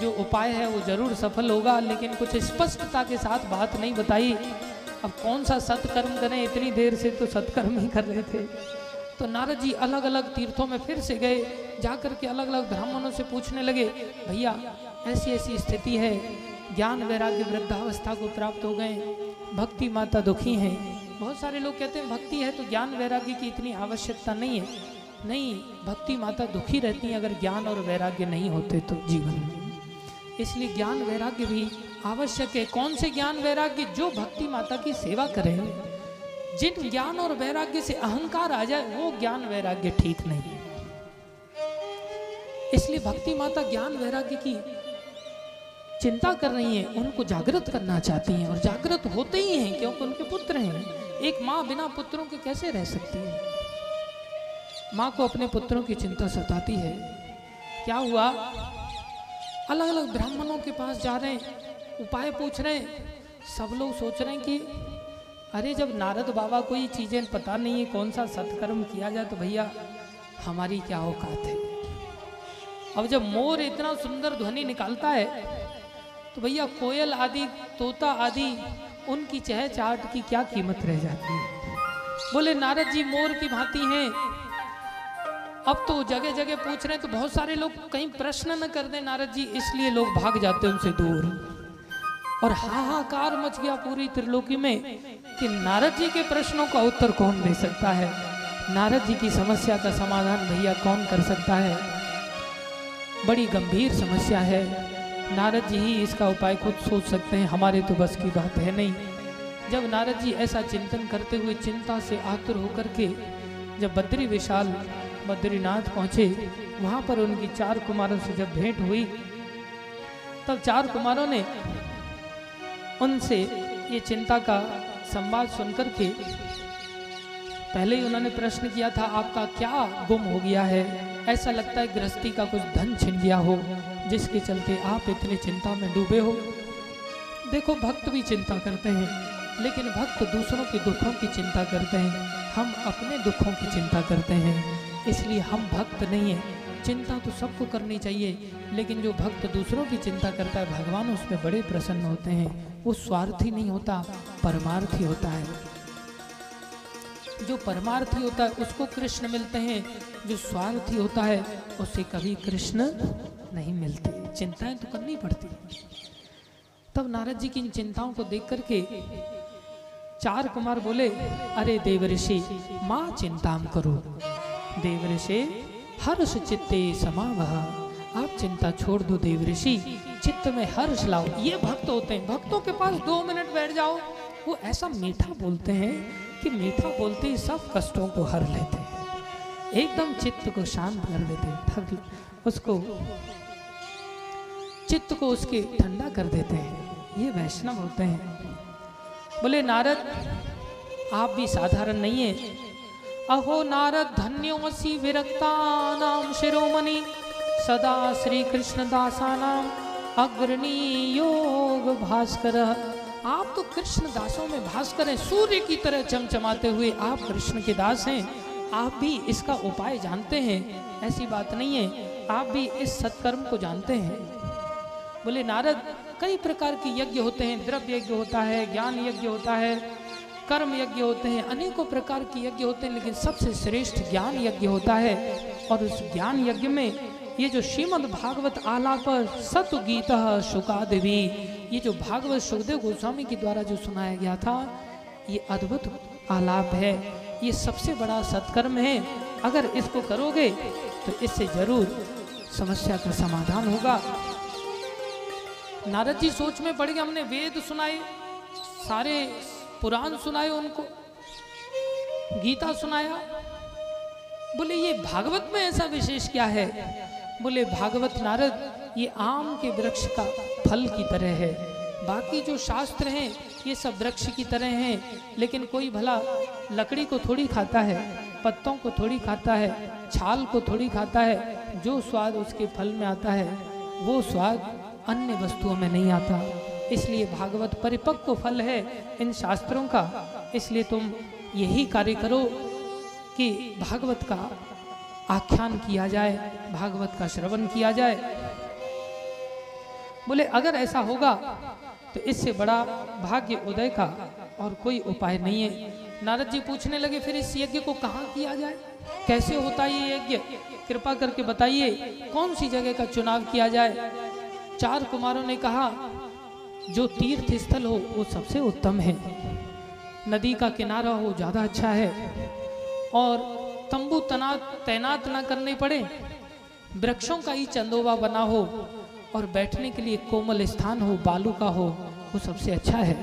जो उपाय है वो जरूर सफल होगा, लेकिन कुछ स्पष्टता के साथ बात नहीं बताई। अब कौन सा सत्कर्म करें, इतनी देर से तो सत्कर्म ही कर रहे थे। तो नारद जी अलग अलग तीर्थों में फिर से गए, जाकर के अलग अलग ब्राह्मणों से पूछने लगे, भैया ऐसी ऐसी स्थिति है, ज्ञान वैराग्य वृद्धावस्था को प्राप्त हो गए, भक्ति माता दुखी हैं। बहुत सारे लोग कहते हैं भक्ति है तो ज्ञान वैराग्य की इतनी आवश्यकता नहीं है। नहीं, भक्ति माता दुखी रहती हैं अगर ज्ञान और वैराग्य नहीं होते तो जीवन में। इसलिए ज्ञान वैराग्य भी आवश्यक है। कौन से ज्ञान वैराग्य? जो भक्ति माता की सेवा करें। जिन ज्ञान और वैराग्य से अहंकार आ जाए वो ज्ञान वैराग्य ठीक नहीं। इसलिए भक्ति माता ज्ञान वैराग्य की चिंता कर रही हैं, उनको जागृत करना चाहती हैं और जागृत होते ही हैं क्योंकि उनके पुत्र हैं। एक माँ बिना पुत्रों के कैसे रह सकती है? माँ को अपने पुत्रों की चिंता सताती है। क्या हुआ, अलग अलग ब्राह्मणों के पास जा रहे हैं, उपाय पूछ रहे हैं। सब लोग सोच रहे हैं कि अरे जब नारद बाबा को ये चीज़ें पता नहीं है कौन सा सत्कर्म किया जाए तो भैया हमारी क्या औकात है। अब जब मोर इतना सुंदर ध्वनि निकालता है तो भैया कोयल आदि तोता आदि उनकी चहचहाट की क्या कीमत रह जाती है। बोले नारद जी मोर की भांति हैं। अब तो जगह जगह पूछ रहे हैं तो बहुत सारे लोग कहीं प्रश्न न कर दें नारद जी, इसलिए लोग भाग जाते हैं उनसे दूर। और हाहाकार मच गया पूरी त्रिलोकी में कि नारद जी के प्रश्नों का उत्तर कौन दे सकता है, नारद जी की समस्या का समाधान भैया कौन कर सकता है। बड़ी गंभीर समस्या है, नारद जी ही इसका उपाय खुद सोच सकते हैं, हमारे तो बस की बात है नहीं। जब नारद जी ऐसा चिंतन करते हुए चिंता से आतुर होकर के जब बद्री विशाल बद्रीनाथ पहुँचे, वहाँ पर उनकी 4 कुमारों से जब भेंट हुई तब 4 कुमारों ने उनसे ये चिंता का संवाद सुनकर के पहले ही उन्होंने प्रश्न किया था, आपका क्या गुम हो गया है? ऐसा लगता है गृहस्थी का कुछ धन छिन गया हो जिसके चलते आप इतने चिंता में डूबे हो। देखो भक्त भी चिंता करते हैं, लेकिन भक्त दूसरों के दुखों की चिंता करते हैं, हम अपने दुखों की चिंता करते हैं। इसलिए हम भक्त नहीं हैं। चिंता तो सबको करनी चाहिए, लेकिन जो भक्त दूसरों की चिंता करता है भगवान उसमें बड़े प्रसन्न होते हैं। वो स्वार्थी नहीं होता, परमार्थी होता है। जो परमार्थी होता है उसको कृष्ण मिलते हैं, जो स्वार्थी होता है उससे कभी कृष्ण नहीं मिलते। चिंताएं तो करनी पड़ती। तब नारद जी की इन चिंताओं को देख करके 4 कुमार बोले, अरे देवऋषि माँ चिंताम करो, देवऋषि हर्ष चित्ते समावह, आप सब चिंता छोड़ दो देव ऋषि, चित्त में हर्ष लाओ। ये भक्त होते हैं, भक्तों के पास 2 मिनट बैठ जाओ, वो ऐसा मीठा बोलते हैं कि मीठा बोलते ही सब कष्टों को हर लेते हैं, एकदम चित्त को शांत कर देते हैं, उसको चित्त को उसके ठंडा कर देते हैं। ये वैष्णव होते हैं। बोले नारद आप भी साधारण नहीं है। अहो नारद धन्योसी विरक्तानाम शिरोमणि, सदा श्री कृष्ण दासानाम अग्रणी योग भास्कर। आप तो कृष्ण दासों में भास्कर हैं, सूर्य की तरह चमचमाते हुए आप कृष्ण के दास हैं। आप भी इसका उपाय जानते हैं, ऐसी बात नहीं है, आप भी इस सत्कर्म को जानते हैं। बोले नारद कई प्रकार के यज्ञ होते हैं, द्रव्य यज्ञ होता है, ज्ञान यज्ञ होता है, कर्म यज्ञ होते हैं, अनेकों प्रकार के यज्ञ होते हैं, लेकिन सबसे श्रेष्ठ ज्ञान यज्ञ होता है। और उस ज्ञान यज्ञ में ये जो श्रीमद् भागवत आलाप सत गीत शुकादेवी, ये जो भागवत सुखदेव गोस्वामी के द्वारा जो सुनाया गया था, ये अद्भुत आलाप है, ये सबसे बड़ा सत्कर्म है। अगर इसको करोगे तो इससे जरूर समस्या का समाधान होगा। नारद जी सोच में पड़ गए, हमने वेद सुनाए, सारे पुराण सुनाए, उनको गीता सुनाया। बोले ये भागवत में ऐसा विशेष क्या है? बोले भागवत नारद ये आम के वृक्ष का फल की तरह है, बाकी जो शास्त्र हैं ये सब वृक्ष की तरह हैं, लेकिन कोई भला लकड़ी को थोड़ी खाता है, पत्तों को थोड़ी खाता है, छाल को थोड़ी खाता है। जो स्वाद उसके फल में आता है वो स्वाद अन्य वस्तुओं में नहीं आता। इसलिए भागवत परिपक्व फल है इन शास्त्रों का। इसलिए तुम यही कार्य करो कि भागवत का आख्यान किया जाए, भागवत का श्रवण किया जाए। बोले अगर ऐसा होगा तो इससे बड़ा भाग्य उदय का और कोई उपाय नहीं है। नारद जी पूछने लगे फिर इस यज्ञ को कहाँ किया जाए, कैसे होता है ये यज्ञ, कृपा करके बताइए, कौन सी जगह का चुनाव किया जाए। 4 कुमारों ने कहा जो तीर्थ स्थल हो वो सबसे उत्तम है, नदी का किनारा हो ज़्यादा अच्छा है, और तंबू तैनात ना करने पड़े, वृक्षों का ही चंदोबा बना हो, और बैठने के लिए कोमल स्थान हो, बालू का हो, वो सबसे अच्छा है।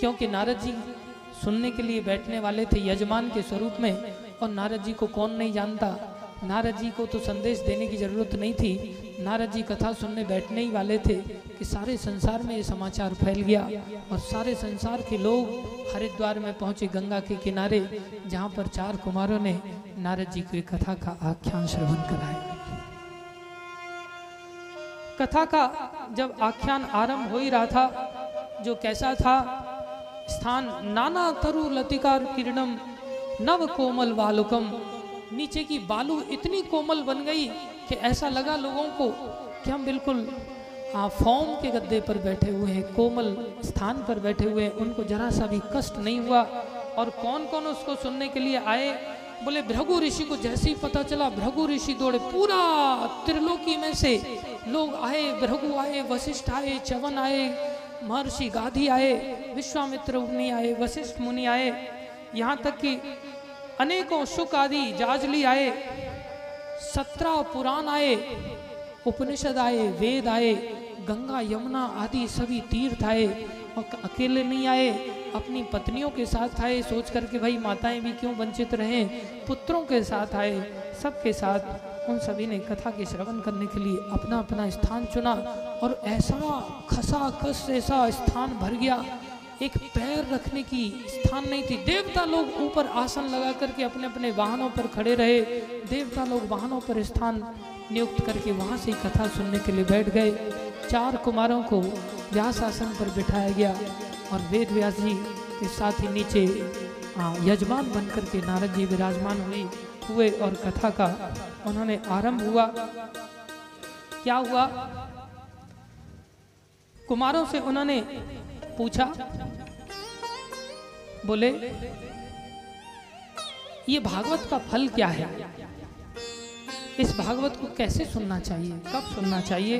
क्योंकि नारद जी सुनने के लिए बैठने वाले थे यजमान के स्वरूप में, और नारद जी को कौन नहीं जानता। नारद जी को तो संदेश देने की जरूरत नहीं थी, नारद जी कथा सुनने बैठने ही वाले थे कि सारे संसार में ये समाचार फैल गया, और सारे संसार के लोग हरिद्वार में पहुंचे, गंगा के किनारे, जहां पर 4 कुमारों ने नारद जी को कथा का आख्यान श्रवण कराया। कथा का जब आख्यान आरंभ हो ही रहा था, जो कैसा था, स्थान नाना तरु लतिकार किरणम नव कोमल बालुकम, नीचे की बालू इतनी कोमल बन गई कि ऐसा लगा लोगों को कि हम बिल्कुल फोम के गद्दे पर बैठे हुए हैं, कोमल स्थान पर बैठे हुए हैं, उनको जरा सा भी कष्ट नहीं हुआ। और कौन कौन उसको सुनने के लिए आए? बोले भृगु ऋषि को जैसे ही पता चला, भृगु ऋषि दौड़े, पूरा त्रिलोकी में से लोग आए, भृगु आए, वशिष्ठ आए, च्यवन आए, महर्षि गाधी आए, विश्वामित्र मुनि आए, वशिष्ठ मुनि आए, यहाँ तक कि अनेकों शुक आदि जाजली आए, 17 पुराण आए, उपनिषद आए, वेद आए, गंगा यमुना आदि सभी तीर्थ आए। और अकेले नहीं आए, अपनी पत्नियों के साथ आए, सोच करके भाई माताएं भी क्यों वंचित रहें, पुत्रों के साथ आए, सबके साथ उन सभी ने कथा के श्रवण करने के लिए अपना अपना स्थान चुना। और ऐसा खसाखस ऐसा स्थान भर गया, एक पैर रखने की स्थान नहीं थी। देवता लोग ऊपर आसन लगा करके अपने अपने वाहनों पर खड़े रहे, देवता लोग वाहनों पर स्थान नियुक्त करके वहां से कथा सुनने के लिए बैठ गए। 4 कुमारों को व्यास आसन पर बिठाया गया, और वेद व्यास जी के साथ ही नीचे यजमान बनकर के नारद जी विराजमान हुए, और कथा का उन्होंने आरंभ हुआ। क्या हुआ? कुमारों से उन्होंने पूछा, बोले ये भागवत का फल क्या है, इस भागवत को कैसे सुनना चाहिए, कब सुनना चाहिए?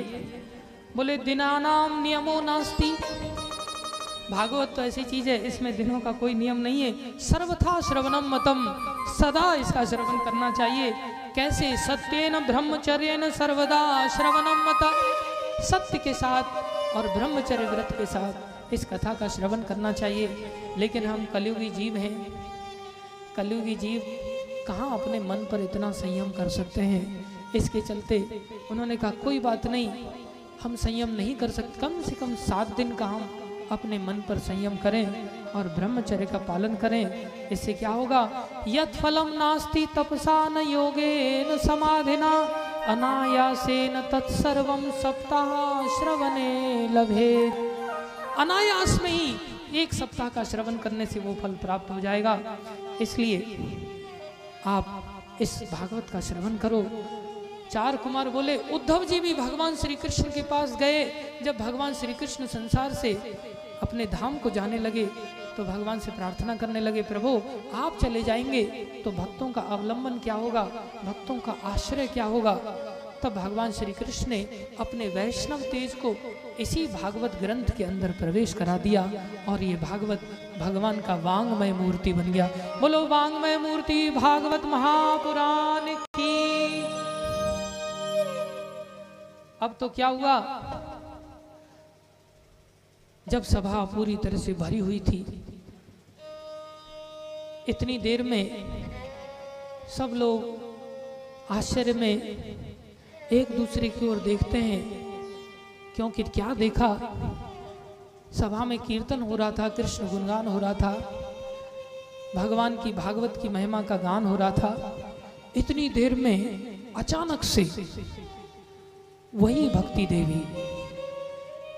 बोले दिनानाम नियमो नास्ति, भागवत तो ऐसी चीज है इसमें दिनों का कोई नियम नहीं है, सर्वथा श्रवणम मतम, सदा इसका श्रवण करना चाहिए। कैसे सत्येन ब्रह्मचर्येन सर्वदा श्रवणम मता, सत्य के साथ और ब्रह्मचर्य व्रत के साथ इस कथा का श्रवण करना चाहिए। लेकिन हम कलयुगी जीव हैं, कलयुगी जीव कहाँ अपने मन पर इतना संयम कर सकते हैं। इसके चलते उन्होंने कहा कोई बात नहीं, हम संयम नहीं कर सकते, कम से कम 7 दिन का हम अपने मन पर संयम करें और ब्रह्मचर्य का पालन करें। इससे क्या होगा, यत् फलम नास्ति तपसा न योगेन समाधिना अनायासेन तत्सर्वं सप्ताह श्रवणे लभेत। अनायास में ही 1 सप्ताह का श्रवण करने से वो फल प्राप्त हो जाएगा। इसलिए आप इस भागवत का श्रवण करो। 4 कुमार बोले, उद्धव जी भी भगवान श्री कृष्ण के पास गए। जब भगवान श्री कृष्ण संसार से अपने धाम को जाने लगे तो भगवान से प्रार्थना करने लगे, प्रभु आप चले जाएंगे तो भक्तों का अवलंबन क्या होगा, भक्तों का आश्रय क्या होगा। तब भगवान श्री कृष्ण ने अपने वैष्णव तेज को इसी भागवत ग्रंथ के अंदर प्रवेश करा दिया और ये भागवत भगवान का वांगमय मूर्ति बन गया। बोलो वांगमय मूर्ति भागवत महापुराण की। अब तो क्या हुआ, जब सभा पूरी तरह से भरी हुई थी, इतनी देर में सब लोग आश्चर्य में एक दूसरे की ओर देखते हैं, क्योंकि क्या देखा, सभा में कीर्तन हो रहा था, कृष्ण गुणगान हो रहा था, भगवान की भागवत की महिमा का गान हो रहा था। इतनी देर में अचानक से वही भक्ति देवी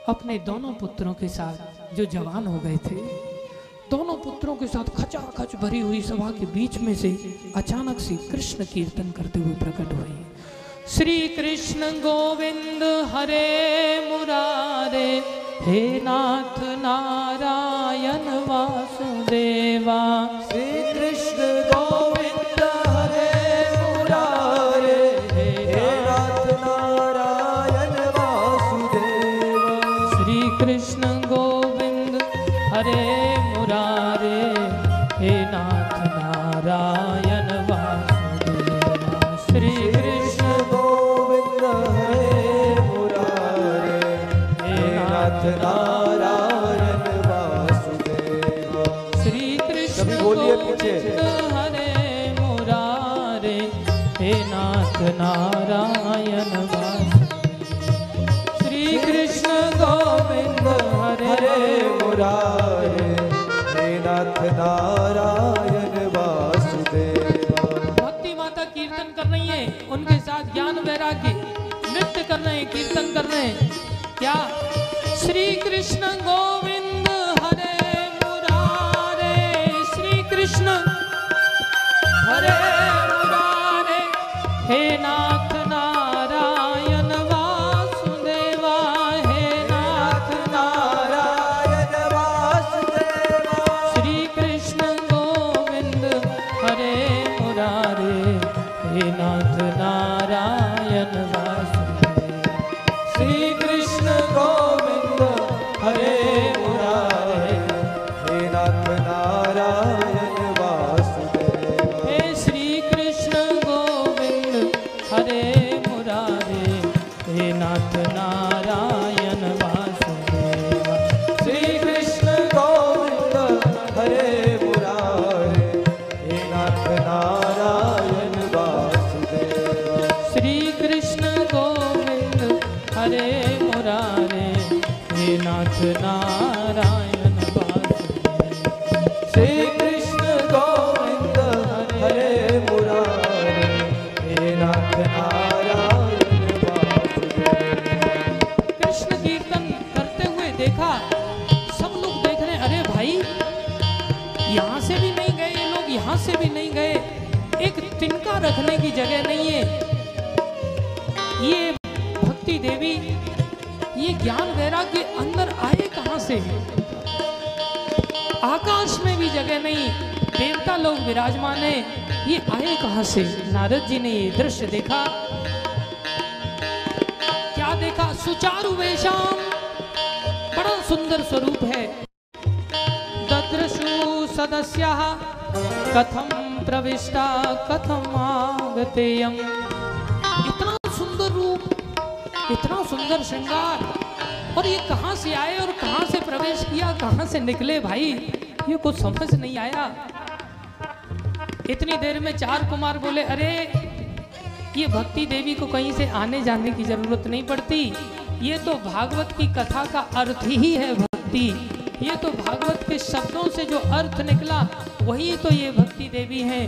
अपने दोनों पुत्रों के साथ, जो जवान हो गए थे, दोनों पुत्रों के साथ खचाखच भरी हुई सभा के बीच में से अचानक से कृष्ण कीर्तन करते हुए प्रकट हुए। श्री कृष्ण गोविंद हरे मुरारे, हे नाथ नारायण वासुदेवा। श्री कृष्ण गोविंद हरे मुरारे, हे नाथ नारायण वासुदेवा। श्री कृष्ण गोविंद हरे मुरारे, हे नाथ नारायण वासुदेवा। श्री कृष्ण गोविंद हरे मुरारे, हे नाथ नारायण वासुदेवा। श्री कृष्ण कभी बोलिए पीछे। गोविंद हरे मुरारे, हे नाथ नारायण वासुदेवा। श्री कृष्ण गोविंद हरे मुरारे, हे नाथ नारायण वासुदेवा। भक्ति माता कीर्तन कर रही है, उनके साथ ज्ञान वैराग्य नृत्य कर रहे हैं, कीर्तन कर रहे हैं। क्या, श्री कृष्ण गोविंद हरे मुरारे, श्री कृष्ण हरे मुरारे, हे नाथ नारायण वासुदेवा, हे नाथ नारायण वासुदेवा। श्री कृष्ण गोविंद हरे मुरारे, हे नाथ नारायण वासुदेवा। श्री कृष्ण गोविंद हरे मुरारे, हे नाथ नारायण वासुदेवा। हे श्री कृष्ण गोविंद हरे मुरारे, हे नाथ नारायण वासुदेवा। श्री कृष्ण गोविंद हरे मुरारे, हे नाथ नारायण वासुदेवा। श्री कृष्ण गोविंद हरे मुरारे, हे नाथ नारायण वासुदेवा। श्री कृष्ण गोविंद हरे मुरारे, हे नाथ नारायण वासुदेवा। कृष्ण कीर्तन करते हुए देखा, सब लोग देख रहे हैं, अरे भाई यहाँ से भी नहीं गए ये लोग, यहाँ से भी नहीं गए, एक तिनका रखने की जगह नहीं है। ये भक्ति देवी, ये ज्ञान वैराग्य अंदर आए कहाँ से? आकाश में भी जगह नहीं, देवता लोग विराजमान है, ये आए कहाँ से? नारद जी ने ये दृश्य देखा। क्या देखा? सुचारु वेशम, बड़ा सुंदर स्वरूप है। ददृशु सदस्या कथम प्रविष्टा कथम स्वागतेयम। इतना सुंदर रूप, इतना सुंदर श्रृंगार, और ये कहाँ से आए और कहाँ से प्रवेश किया, कहाँ से निकले भाई, ये कुछ समझ नहीं आया। इतनी देर में 4 कुमार बोले, अरे ये भक्ति देवी को कहीं से आने जाने की जरूरत नहीं पड़ती, ये तो भागवत की कथा का अर्थ ही है भक्ति। ये तो भागवत के शब्दों से जो अर्थ निकला वही तो ये भक्ति देवी है।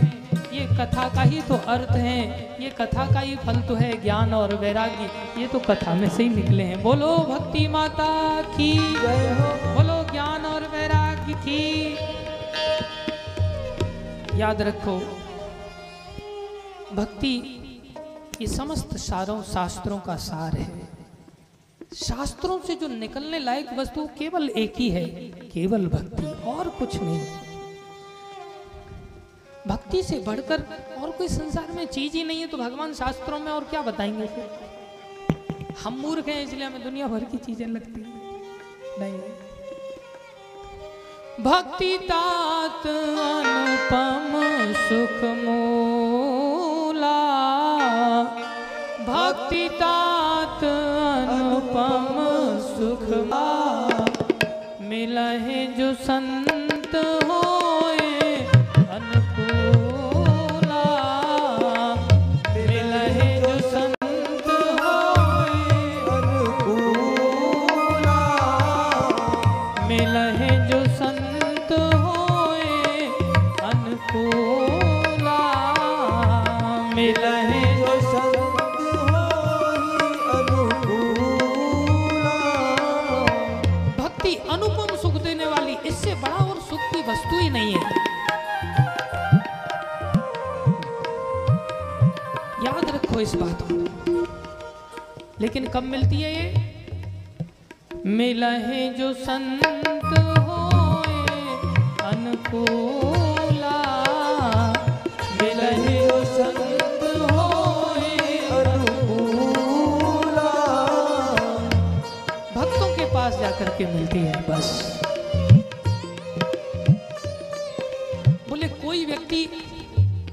ये कथा का ही तो अर्थ है, ये कथा का ही फल तो है ज्ञान और वैराग्य। ये तो कथा में से ही निकले हैं। बोलो भक्ति माता की जय हो, बोलो ज्ञान और वैराग्य की। याद रखो, भक्ति ये समस्त सारों शास्त्रों का सार है। शास्त्रों से जो निकलने लायक वस्तु केवल एक ही है, केवल भक्ति, और कुछ नहीं। भक्ति से बढ़कर और कोई संसार में चीज ही नहीं है, तो भगवान शास्त्रों में और क्या बताएंगे फिर। हम मूर्ख हैं इसलिए हमें दुनिया भर की चीजें लगती हैं। नहीं, भक्ति तात अनुपम सुख मूला, भक्ति तात अनुपम सुख मिलहि जो संत होए अनुकूला, मिलहि जो संत होए अनुकूला, मिलहि जो संत होए अनुकूला, मिलहि जो संत अनुपम सुख देने वाली, इससे बड़ा और सुख की वस्तु ही नहीं है। याद रखो इस बात को। लेकिन कब मिलती है ये? मिलहि जो संत होए अनुकूला, मिलहि जो संत होए अनुकूला, भक्तों के पास जाकर के मिलती है बस। बोले कोई व्यक्ति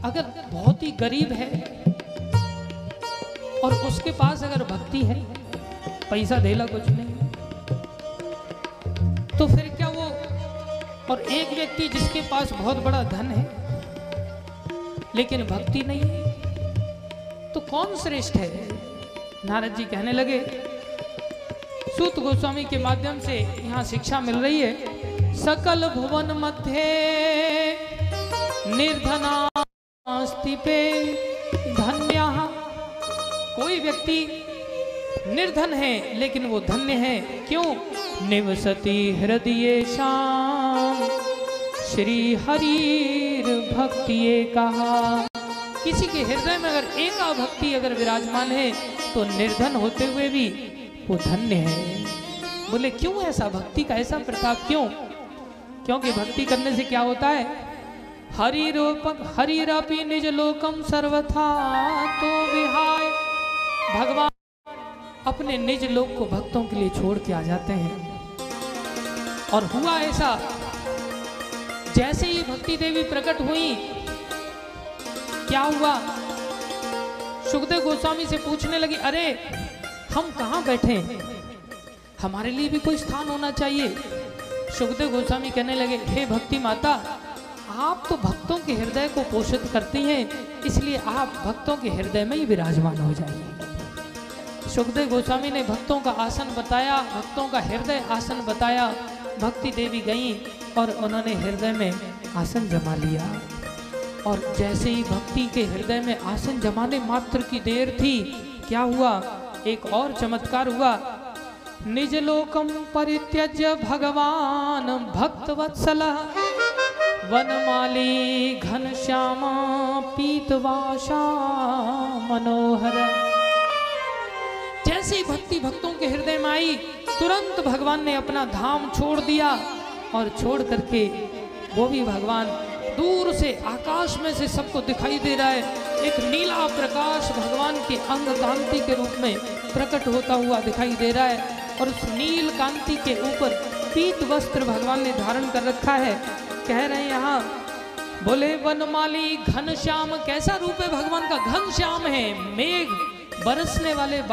अगर बहुत ही गरीब है और उसके पास अगर भक्ति है, पैसा धेला कुछ नहीं, तो फिर क्या वो, और एक व्यक्ति जिसके पास बहुत बड़ा धन है लेकिन भक्ति नहीं है, तो कौन श्रेष्ठ है? नारद जी कहने लगे, सूत गोस्वामी के माध्यम से यहाँ शिक्षा मिल रही है। सकल भुवन मध्य निर्धनास्ति पे धन्यः। कोई व्यक्ति निर्धन है लेकिन वो धन्य है। क्यों? निवसति हृदय शाम श्री हरिर भक्ति कहा। किसी के हृदय में अगर एका भक्ति अगर विराजमान है तो निर्धन होते हुए भी वो धन्य है। बोले क्यों ऐसा? भक्ति का ऐसा प्रताप क्यों? क्योंकि भक्ति करने से क्या होता है? हरिरपि निज लोकम सर्वथा तो विहाय। भगवान अपने निज लोक को भक्तों के लिए छोड़ के आ जाते हैं। और हुआ ऐसा, जैसे ही भक्ति देवी प्रकट हुई, क्या हुआ? सुखदेव गोस्वामी से पूछने लगी, अरे हम कहाँ बैठे, हमारे लिए भी कोई स्थान होना चाहिए। सुखदेव गोस्वामी कहने लगे, हे भक्ति माता, आप तो भक्तों के हृदय को पोषित करती हैं, इसलिए आप भक्तों के हृदय में ही विराजमान हो जाइए। सुखदेव गोस्वामी ने भक्तों का आसन बताया, भक्तों का हृदय आसन बताया। भक्ति देवी गई और उन्होंने हृदय में आसन जमा लिया। और जैसे ही भक्ति के हृदय में आसन जमाने मात्र की देर थी, क्या हुआ? एक और चमत्कार हुआ। निज लोकम परित्यज्य भगवान भक्तवत्सलः वनमाली घनश्यामा पीतवासा मनोहर। जैसे ही भक्ति भक्तों के हृदय में आई, तुरंत भगवान ने अपना धाम छोड़ दिया और छोड़ करके वो भी भगवान दूर से आकाश में से सबको दिखाई दे रहा है। एक नीला प्रकाश भगवान के अंग कांति के रूप में प्रकट होता हुआ दिखाई दे रहा है। और उस नील कांति के ऊपर पीत वस्त्र भगवान ने धारण कर रखा है। कह रहे हैं यहाँ बोले वनमाली घनश्याम, कैसा रूप है भगवान का, घनश्याम है, मेघ बरसने वाले